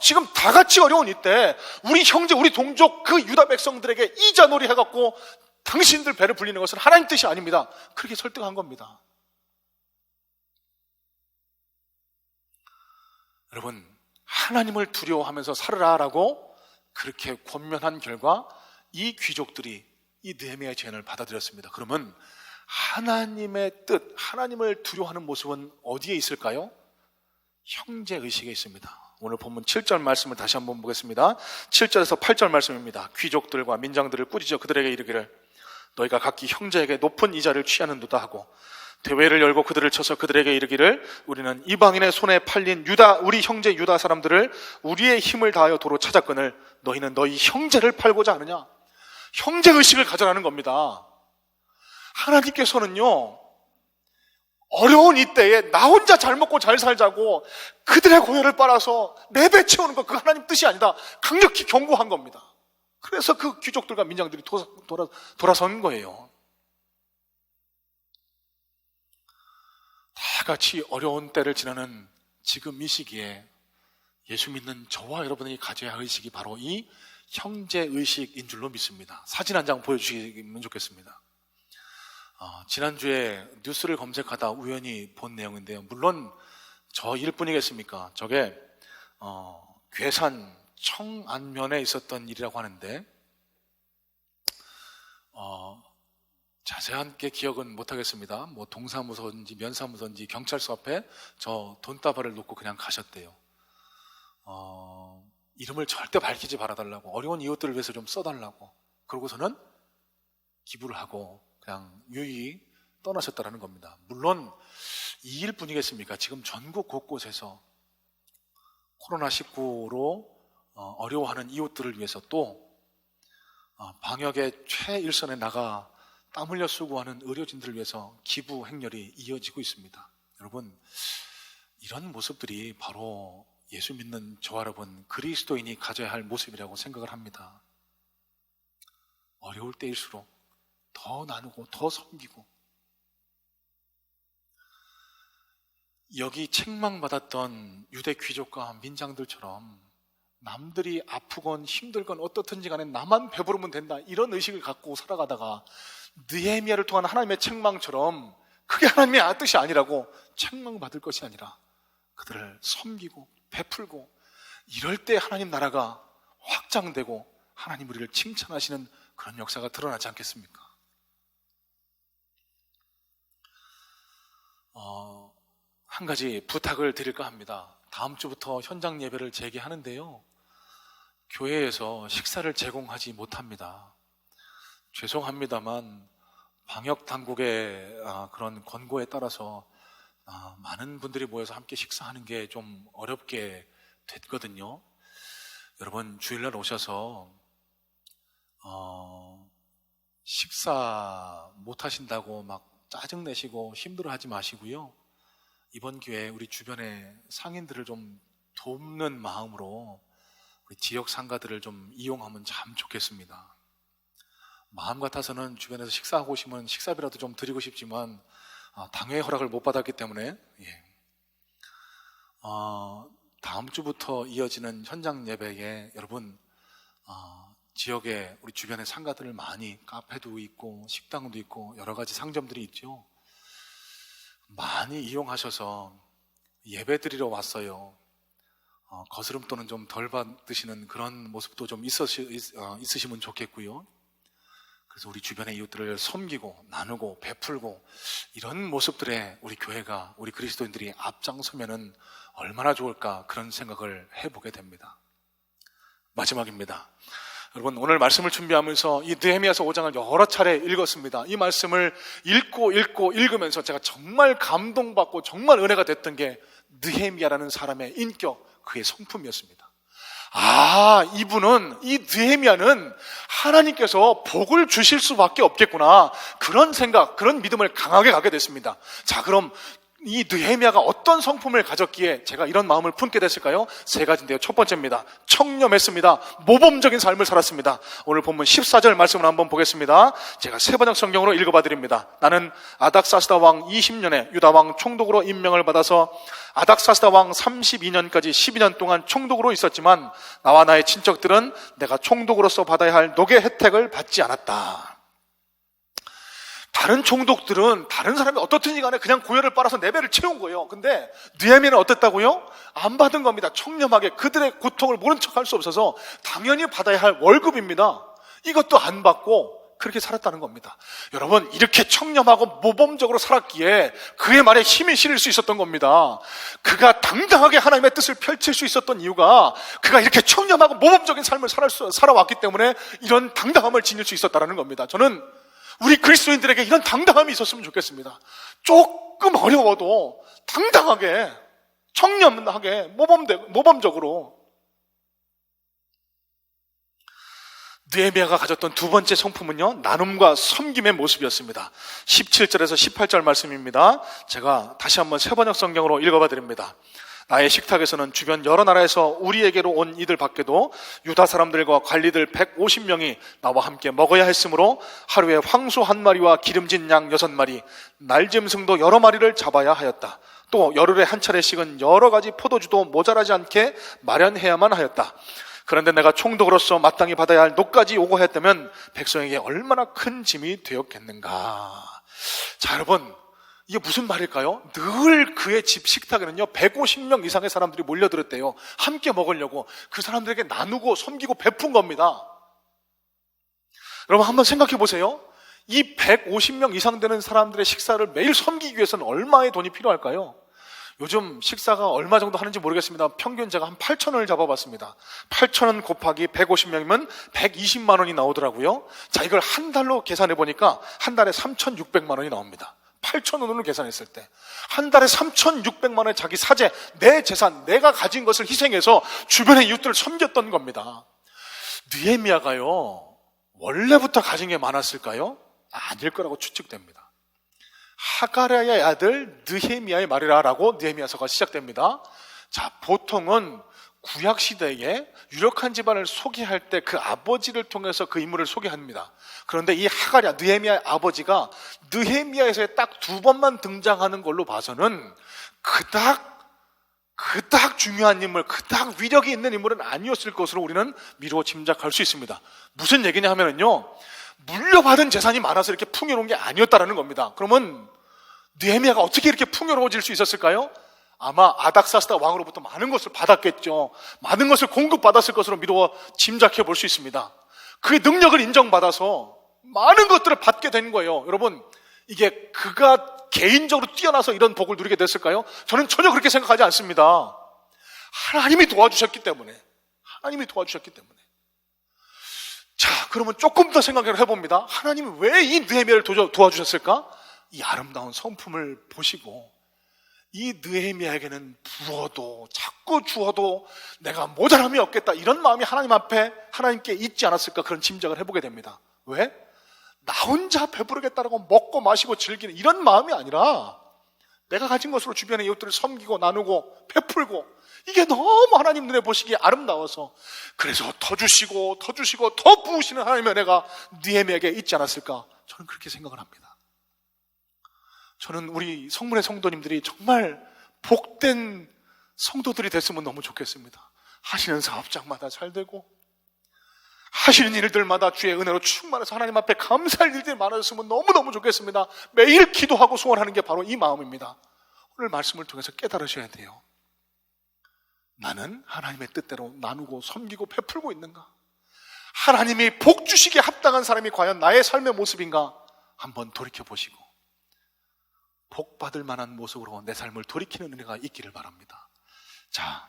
지금 다 같이 어려운 이때 우리 형제, 우리 동족, 그 유다 백성들에게 이자놀이 해갖고 당신들 배를 불리는 것은 하나님 뜻이 아닙니다. 그렇게 설득한 겁니다. 여러분, 하나님을 두려워하면서 살으라라고 그렇게 권면한 결과 이 귀족들이 이 느헤미야의 제안을 받아들였습니다. 그러면 하나님의 뜻, 하나님을 두려워하는 모습은 어디에 있을까요? 형제의식에 있습니다. 오늘 본문 7절 말씀을 다시 한번 보겠습니다. 7절에서 8절 말씀입니다. 귀족들과 민장들을 꾸짖어 그들에게 이르기를 너희가 각기 형제에게 높은 이자를 취하는도다 하고 대회를 열고 그들을 쳐서 그들에게 이르기를 우리는 이방인의 손에 팔린 우리 형제 유다 사람들을 우리의 힘을 다하여 도로 찾았거늘 너희는 너희 형제를 팔고자 하느냐? 형제의식을 가져라는 겁니다. 하나님께서는요, 어려운 이때에 나 혼자 잘 먹고 잘 살자고 그들의 고열을 빨아서 내배채우는 거, 그 하나님 뜻이 아니다. 강력히 경고한 겁니다. 그래서 그 귀족들과 민장들이 돌아선 거예요. 다 같이 어려운 때를 지나는 지금 이 시기에 예수 믿는 저와 여러분이 가져야 할 의식이 바로 이 형제의식인 줄로 믿습니다. 사진 한 장 보여주시면 좋겠습니다. 지난주에 뉴스를 검색하다 우연히 본 내용인데요. 물론 저 일뿐이겠습니까? 저게 괴산 청안면에 있었던 일이라고 하는데 자세하게 기억은 못하겠습니다. 뭐 동사무소인지 면사무소인지 경찰서 앞에 저 돈다발을 놓고 그냥 가셨대요. 이름을 절대 밝히지 말아달라고, 어려운 이웃들을 위해서 좀 써달라고, 그러고서는 기부를 하고 그냥 유유히 떠나셨다라는 겁니다. 물론 이 일뿐이겠습니까? 지금 전국 곳곳에서 코로나19로 어려워하는 이웃들을 위해서 또 방역의 최일선에 나가 땀 흘려 수고하는 의료진들을 위해서 기부 행렬이 이어지고 있습니다. 여러분, 이런 모습들이 바로 예수 믿는 저와 여러분 그리스도인이 가져야 할 모습이라고 생각을 합니다. 어려울 때일수록 더 나누고 더 섬기고, 여기 책망받았던 유대 귀족과 민장들처럼 남들이 아프건 힘들건 어떻든지 간에 나만 배부르면 된다, 이런 의식을 갖고 살아가다가 느헤미야를 통한 하나님의 책망처럼 그게 하나님의 뜻이 아니라고 책망받을 것이 아니라 그들을 섬기고 베풀고, 이럴 때 하나님 나라가 확장되고 하나님 우리를 칭찬하시는 그런 역사가 드러나지 않겠습니까? 한 가지 부탁을 드릴까 합니다. 다음 주부터 현장 예배를 재개하는데요, 교회에서 식사를 제공하지 못합니다. 죄송합니다만 방역 당국의 그런 권고에 따라서 많은 분들이 모여서 함께 식사하는 게 좀 어렵게 됐거든요. 여러분, 주일날 오셔서 식사 못 하신다고 막 짜증내시고 힘들어하지 마시고요, 이번 기회에 우리 주변의 상인들을 좀 돕는 마음으로 우리 지역 상가들을 좀 이용하면 참 좋겠습니다. 마음 같아서는 주변에서 식사하고 오시면 식사비라도 좀 드리고 싶지만 당회의 허락을 못 받았기 때문에, 다음 주부터 이어지는 현장 예배에 여러분, 지역에 우리 주변의 상가들을 많이, 카페도 있고 식당도 있고 여러 가지 상점들이 있죠, 많이 이용하셔서 예배 드리러 왔어요. 거스름돈은 좀 덜 받으시는 그런 모습도 좀 있으시면 좋겠고요. 그래서 우리 주변의 이웃들을 섬기고 나누고 베풀고, 이런 모습들에 우리 교회가, 우리 그리스도인들이 앞장서면은 얼마나 좋을까, 그런 생각을 해보게 됩니다. 마지막입니다. 여러분, 오늘 말씀을 준비하면서 이 느헤미야서 5장을 여러 차례 읽었습니다. 이 말씀을 읽으면서 제가 정말 감동받고 정말 은혜가 됐던 게 느헤미야라는 사람의 인격, 그의 성품이었습니다. 이분은, 이 느헤미야는 하나님께서 복을 주실 수밖에 없겠구나, 그런 생각, 그런 믿음을 강하게 갖게 됐습니다. 자, 그럼 이 느헤미야가 어떤 성품을 가졌기에 제가 이런 마음을 품게 됐을까요? 세 가지인데요. 첫 번째입니다. 청렴했습니다. 모범적인 삶을 살았습니다. 오늘 본문 14절 말씀을 한번 보겠습니다. 제가 세번역 성경으로 읽어봐 드립니다. 나는 아닥사스다 왕 20년에 유다 왕 총독으로 임명을 받아서 아닥사스다 왕 32년까지 12년 동안 총독으로 있었지만 나와 나의 친척들은 내가 총독으로서 받아야 할 녹의 혜택을 받지 않았다. 다른 총독들은 다른 사람이 어떻든지 간에 그냥 고열을 빨아서 내 배를 채운 거예요. 근데 느헤미야는 어땠다고요? 안 받은 겁니다. 청렴하게 그들의 고통을 모른 척할 수 없어서 당연히 받아야 할 월급입니다. 이것도 안 받고 그렇게 살았다는 겁니다. 여러분, 이렇게 청렴하고 모범적으로 살았기에 그의 말에 힘이 실릴 수 있었던 겁니다. 그가 당당하게 하나님의 뜻을 펼칠 수 있었던 이유가 그가 이렇게 청렴하고 모범적인 삶을 살아왔기 때문에 이런 당당함을 지닐 수 있었다는 겁니다. 저는 우리 그리스도인들에게 이런 당당함이 있었으면 좋겠습니다. 조금 어려워도 당당하게, 청렴하게, 모범적으로. 느헤미야가 가졌던 두 번째 성품은요, 나눔과 섬김의 모습이었습니다. 17절에서 18절 말씀입니다. 제가 다시 한번 세번역 성경으로 읽어봐 드립니다. 나의 식탁에서는 주변 여러 나라에서 우리에게로 온 이들 밖에도 유다 사람들과 관리들 150명이 나와 함께 먹어야 했으므로 하루에 황소 1마리와 기름진 양 6마리, 날짐승도 여러 마리를 잡아야 하였다. 또 열흘에 한 차례씩은 여러 가지 포도주도 모자라지 않게 마련해야만 하였다. 그런데 내가 총독으로서 마땅히 받아야 할 녹까지 요구했다면 백성에게 얼마나 큰 짐이 되었겠는가. 자, 여러분, 이게 무슨 말일까요? 늘 그의 집 식탁에는요 150명 이상의 사람들이 몰려들었대요. 함께 먹으려고. 그 사람들에게 나누고 섬기고 베푼 겁니다. 여러분, 한번 생각해 보세요. 이 150명 이상 되는 사람들의 식사를 매일 섬기기 위해서는 얼마의 돈이 필요할까요? 요즘 식사가 얼마 정도 하는지 모르겠습니다. 평균 제가 한 8,000원을 잡아봤습니다. 8,000원 곱하기 150명이면 120만 원이 나오더라고요. 자, 이걸 한 달로 계산해 보니까 한 달에 3,600만 원이 나옵니다. 8,000원으로 계산했을 때 한 달에 3,600만 원의 자기 사재, 내 재산, 내가 가진 것을 희생해서 주변의 이웃들을 섬겼던 겁니다. 느헤미야가요 원래부터 가진 게 많았을까요? 아닐 거라고 추측됩니다. 하가랴의 아들 느헤미야의 말이라라고 느헤미야서가 시작됩니다. 자, 보통은 구약 시대에 유력한 집안을 소개할 때 그 아버지를 통해서 그 인물을 소개합니다. 그런데 이 하가랴 느헤미야의 아버지가 느헤미야에서 딱 2번만 등장하는 걸로 봐서는 그닥 중요한 인물, 그닥 위력이 있는 인물은 아니었을 것으로 우리는 미루어 짐작할 수 있습니다. 무슨 얘기냐 하면은요, 물려받은 재산이 많아서 이렇게 풍요로운 게 아니었다라는 겁니다. 그러면 느헤미야가 어떻게 이렇게 풍요로워질 수 있었을까요? 아마 아닥사스다 왕으로부터 많은 것을 받았겠죠. 많은 것을 공급받았을 것으로 미루어 짐작해 볼 수 있습니다. 그의 능력을 인정받아서 많은 것들을 받게 된 거예요. 여러분, 이게 그가 개인적으로 뛰어나서 이런 복을 누리게 됐을까요? 저는 전혀 그렇게 생각하지 않습니다. 하나님이 도와주셨기 때문에. 자, 그러면 조금 더 생각을 해봅니다. 하나님은 왜 이 느헤미야를 도와주셨을까? 이 아름다운 성품을 보시고 이 느헤미야에게는 부어도 자꾸 주어도 내가 모자람이 없겠다, 이런 마음이 하나님께 있지 않았을까, 그런 짐작을 해보게 됩니다. 왜? 나 혼자 배부르겠다라고 먹고 마시고 즐기는 이런 마음이 아니라 내가 가진 것으로 주변의 이웃들을 섬기고 나누고 베풀고, 이게 너무 하나님 눈에 보시기에 아름다워서 그래서 더 주시고 더 부으시는 하나님의 은혜가 느헤미야에게 있지 않았을까, 저는 그렇게 생각을 합니다. 저는 우리 성문의 성도님들이 정말 복된 성도들이 됐으면 너무 좋겠습니다. 하시는 사업장마다 잘 되고 하시는 일들마다 주의 은혜로 충만해서 하나님 앞에 감사할 일들이 많아졌으면 너무너무 좋겠습니다. 매일 기도하고 소원하는 게 바로 이 마음입니다. 오늘 말씀을 통해서 깨달으셔야 돼요. 나는 하나님의 뜻대로 나누고 섬기고 베풀고 있는가? 하나님이 복 주시기에 합당한 사람이 과연 나의 삶의 모습인가? 한번 돌이켜보시고 복 받을 만한 모습으로 내 삶을 돌이키는 은혜가 있기를 바랍니다. 자,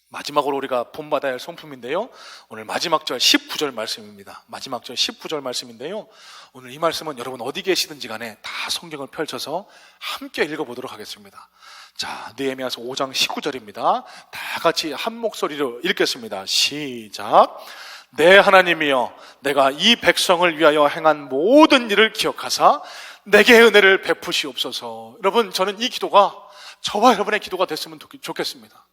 마지막으로 우리가 본받아야 할 성품인데요, 오늘 마지막 절 19절 말씀입니다. 마지막 절 19절 말씀인데요, 오늘 이 말씀은 여러분 어디 계시든지 간에 다 성경을 펼쳐서 함께 읽어보도록 하겠습니다. 자, 느헤미야서 5장 19절입니다. 다 같이 한 목소리로 읽겠습니다. 시작. 내 하나님이여, 내가 이 백성을 위하여 행한 모든 일을 기억하사 내게 은혜를 베푸시옵소서. 여러분, 저는 이 기도가 저와 여러분의 기도가 됐으면 좋겠습니다.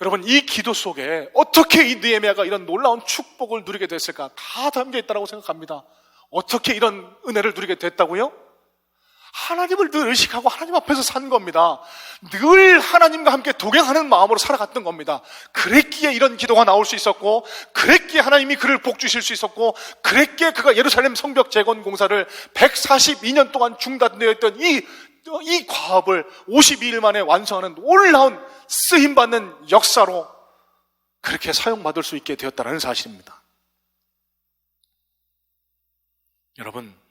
여러분, 이 기도 속에 어떻게 이 느헤미야가 이런 놀라운 축복을 누리게 됐을까? 다 담겨 있다고 생각합니다. 어떻게 이런 은혜를 누리게 됐다고요? 하나님을 늘 의식하고 하나님 앞에서 산 겁니다. 늘 하나님과 함께 동행하는 마음으로 살아갔던 겁니다. 그랬기에 이런 기도가 나올 수 있었고, 그랬기에 하나님이 그를 복주실 수 있었고, 그랬기에 그가 예루살렘 성벽 재건 공사를 142년 동안 중단되어 있던 이 과업을 52일 만에 완성하는 놀라운 쓰임받는 역사로 그렇게 사용받을 수 있게 되었다는 사실입니다. 여러분,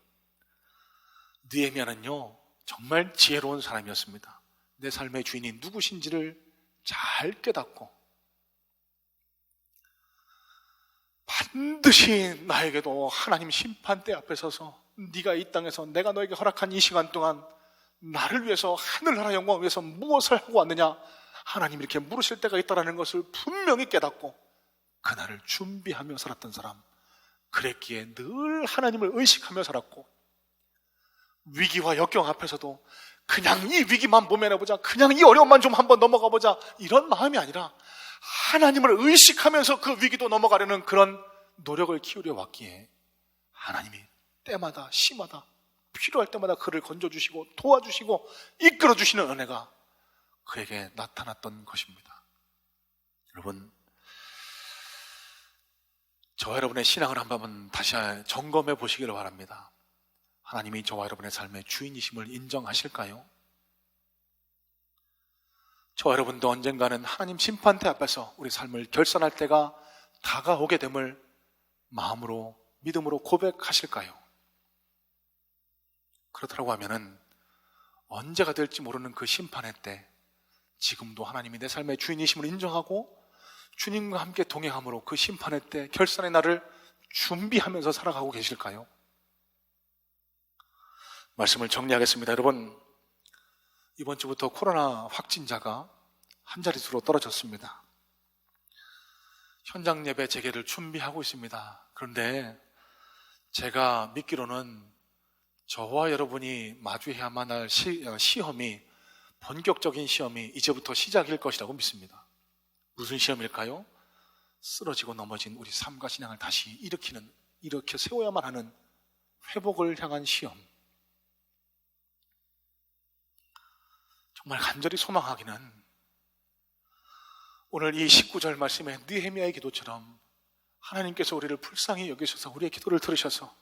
느헤미야는요, 정말 지혜로운 사람이었습니다. 내 삶의 주인이 누구신지를 잘 깨닫고 반드시 나에게도 하나님 심판대 앞에 서서 네가 이 땅에서 내가 너에게 허락한 이 시간 동안 나를 위해서, 하늘나라 영광을 위해서 무엇을 하고 왔느냐, 하나님 이렇게 물으실 때가 있다는 것을 분명히 깨닫고 그날을 준비하며 살았던 사람, 그랬기에 늘 하나님을 의식하며 살았고, 위기와 역경 앞에서도 그냥 이 위기만 모면해보자, 그냥 이 어려움만 좀 한번 넘어가보자, 이런 마음이 아니라 하나님을 의식하면서 그 위기도 넘어가려는 그런 노력을 키우려 왔기에 하나님이 때마다 시마다 필요할 때마다 그를 건져주시고 도와주시고 이끌어주시는 은혜가 그에게 나타났던 것입니다. 여러분, 저와 여러분의 신앙을 한번 다시 점검해 보시기를 바랍니다. 하나님이 저와 여러분의 삶의 주인이심을 인정하실까요? 저와 여러분도 언젠가는 하나님 심판대 앞에서 우리 삶을 결산할 때가 다가오게 됨을 마음으로, 믿음으로 고백하실까요? 그렇다고 하면은 언제가 될지 모르는 그 심판의 때, 지금도 하나님이 내 삶의 주인이심을 인정하고 주님과 함께 동행함으로 그 심판의 때, 결산의 날을 준비하면서 살아가고 계실까요? 말씀을 정리하겠습니다. 여러분, 이번 주부터 코로나 확진자가 한 자릿수로 떨어졌습니다. 현장 예배 재개를 준비하고 있습니다. 그런데 제가 믿기로는 저와 여러분이 마주해야만 할 시험이, 본격적인 시험이 이제부터 시작일 것이라고 믿습니다. 무슨 시험일까요? 쓰러지고 넘어진 우리 삶과 신앙을 다시 이렇게 세워야만 하는 회복을 향한 시험. 정말 간절히 소망하기는 오늘 이 19절 말씀에 느헤미야의 기도처럼 하나님께서 우리를 불쌍히 여기셔서 우리의 기도를 들으셔서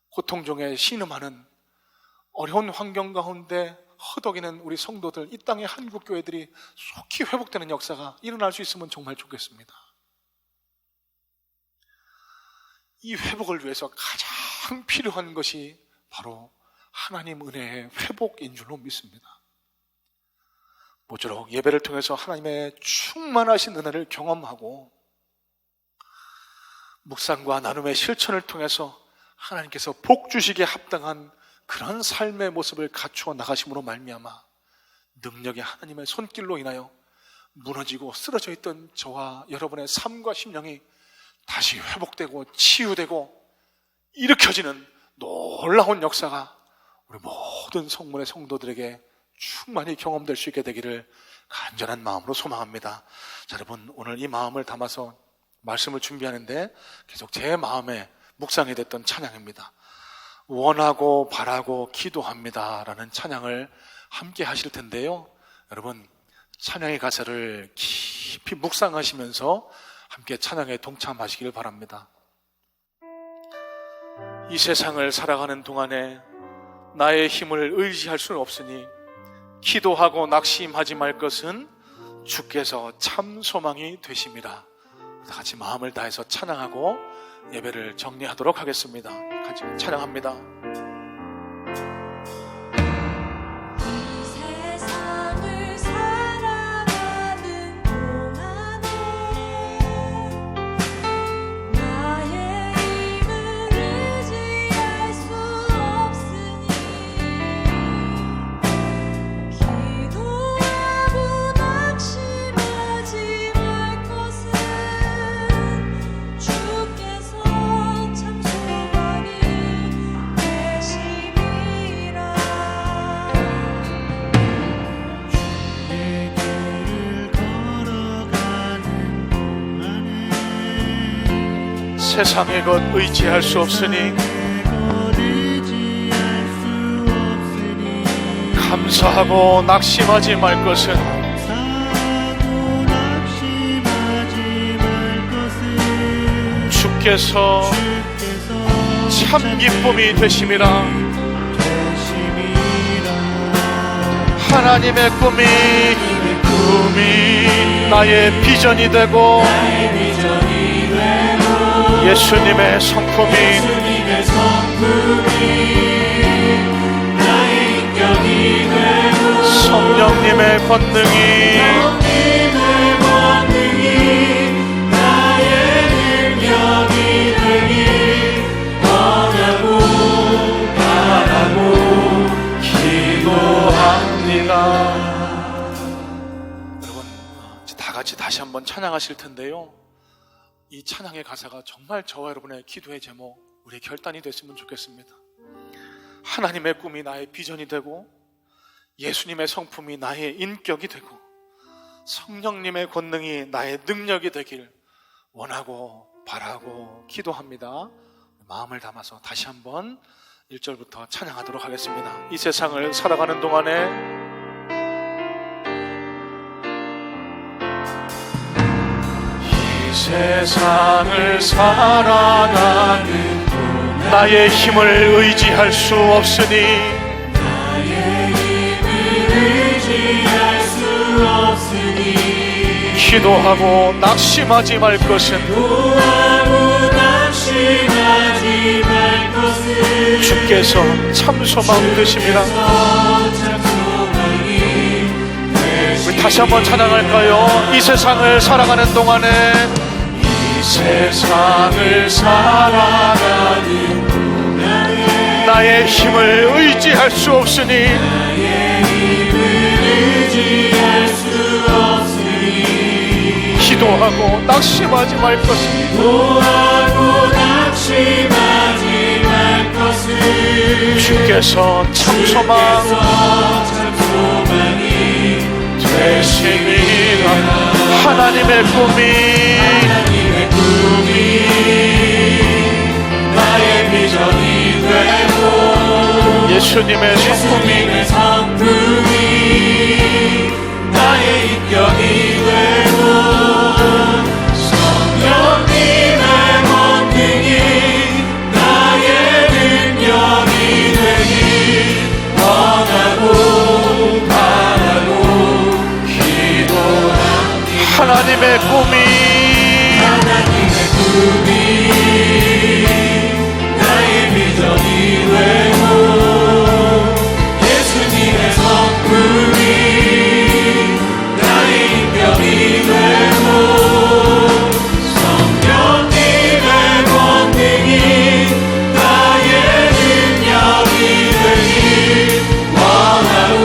고통 중에 신음하는 어려운 환경 가운데 허덕이는 우리 성도들, 이 땅의 한국 교회들이 속히 회복되는 역사가 일어날 수 있으면 정말 좋겠습니다. 이 회복을 위해서 가장 필요한 것이 바로 하나님 은혜의 회복인 줄로 믿습니다. 모쪼록 예배를 통해서 하나님의 충만하신 은혜를 경험하고 묵상과 나눔의 실천을 통해서 하나님께서 복 주시기에 합당한 그런 삶의 모습을 갖추어 나가심으로 말미암아 능력의 하나님의 손길로 인하여 무너지고 쓰러져 있던 저와 여러분의 삶과 심령이 다시 회복되고 치유되고 일으켜지는 놀라운 역사가 우리 모든 성문의 성도들에게 충만히 경험될 수 있게 되기를 간절한 마음으로 소망합니다. 자, 여러분, 오늘 이 마음을 담아서 말씀을 준비하는데 계속 제 마음에 묵상이 됐던 찬양입니다. 원하고 바라고 기도합니다 라는 찬양을 함께 하실 텐데요, 여러분, 찬양의 가사를 깊이 묵상하시면서 함께 찬양에 동참하시길 바랍니다. 이 세상을 살아가는 동안에 나의 힘을 의지할 수는 없으니 기도하고 낙심하지 말 것은 주께서 참 소망이 되심이라. 다 같이 마음을 다해서 찬양하고 예배를 정리하도록 하겠습니다. 같이 찬양합니다. 세상을 살아가는 동안에 나의 힘을 의지할 수 없으니 기도하고 낙심하지 말 것은 주께서 참 소망이 되심이라. 세상의 것 의지할 수 없으니 감사하고 낙심하지 말 것은 주께서 참 기쁨이 되심이라. 하나님의 꿈이 나의 비전이 되고 예수님의 성품이 나의 인격이 되고 성령님의 권능이 나의 능력이 되길 원하고 바라고 기도합니다. 여러분, 이제 다 같이 다시 한번 찬양하실 텐데요, 이 찬양의 가사가 정말 저와 여러분의 기도의 제목, 우리의 결단이 됐으면 좋겠습니다. 하나님의 꿈이 나의 비전이 되고 예수님의 성품이 나의 인격이 되고 성령님의 권능이 나의 능력이 되길 원하고 바라고 기도합니다. 마음을 담아서 다시 한번 1절부터 찬양하도록 하겠습니다. 이 세상을 살아가는 동안에 세상을 살아가는 동안 나의 힘을 의지할 수 없으니 나의 힘을 의지할 수 없으니 기도하고 낙심하지 말 것은 기도하고 낙심하지 말 것은 주께서 참 소망 되심이라. 참 소망이 우리 다시 한번 찬양할까요? 이 세상을 살아가는 동안에 이 세상을 살아가는 동안에 나의 힘을 의지할 수 없으니 나의 힘을 의지할 수 없으니 기도하고 낙심하지 말 것은 기도하고 낙심하지 말 것은 주께서 참 소망 되시니라. 하나님의 꿈이 나의 비전이 되고 예수님의 성품이 성품이 나의 인격이 되고 성령님의 권능이 나의 능력이 되길 원하고 바라고 기도합니다. 하나님의 꿈이 나의 비전이 되고 예수님의 성품이 나의 인격이 되고 성령님의 권능이 나의 능력이 되길 원하고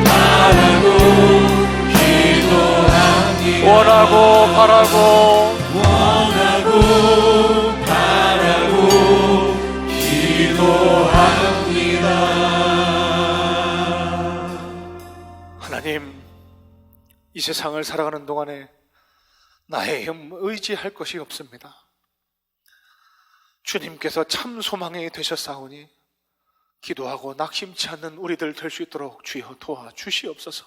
바라고 기도합니다. 원하고 바라고 하나님, 이 세상을 살아가는 동안에 나의 힘 의지할 것이 없습니다. 주님께서 참 소망이 되셨사오니 기도하고 낙심치 않는 우리들 될 수 있도록 주여 도와주시옵소서.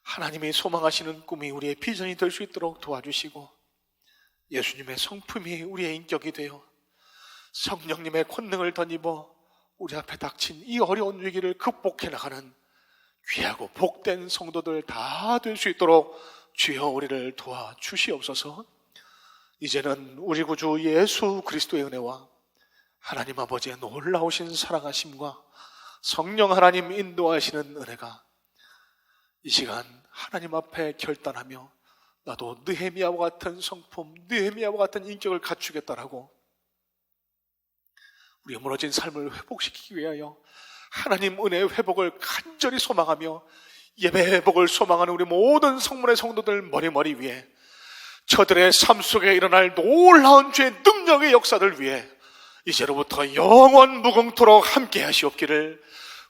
하나님이 소망하시는 꿈이 우리의 비전이 될 수 있도록 도와주시고 예수님의 성품이 우리의 인격이 되어 성령님의 권능을 덧입어 우리 앞에 닥친 이 어려운 위기를 극복해 나가는 귀하고 복된 성도들 다 될 수 있도록 주여 우리를 도와주시옵소서. 이제는 우리 구주 예수 그리스도의 은혜와 하나님 아버지의 놀라우신 사랑하심과 성령 하나님 인도하시는 은혜가 이 시간 하나님 앞에 결단하며 나도 느헤미야와 같은 성품, 느헤미야와 같은 인격을 갖추겠다라고 우리의 무너진 삶을 회복시키기 위하여 하나님 은혜의 회복을 간절히 소망하며 예배 회복을 소망하는 우리 모든 성문의 성도들 머리 위에 저들의 삶 속에 일어날 놀라운 주의 능력의 역사들 위해 이제로부터 영원 무궁토록 함께 하시옵기를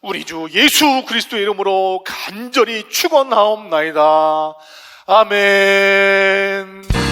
우리 주 예수 그리스도의 이름으로 간절히 축원하옵나이다. 아멘.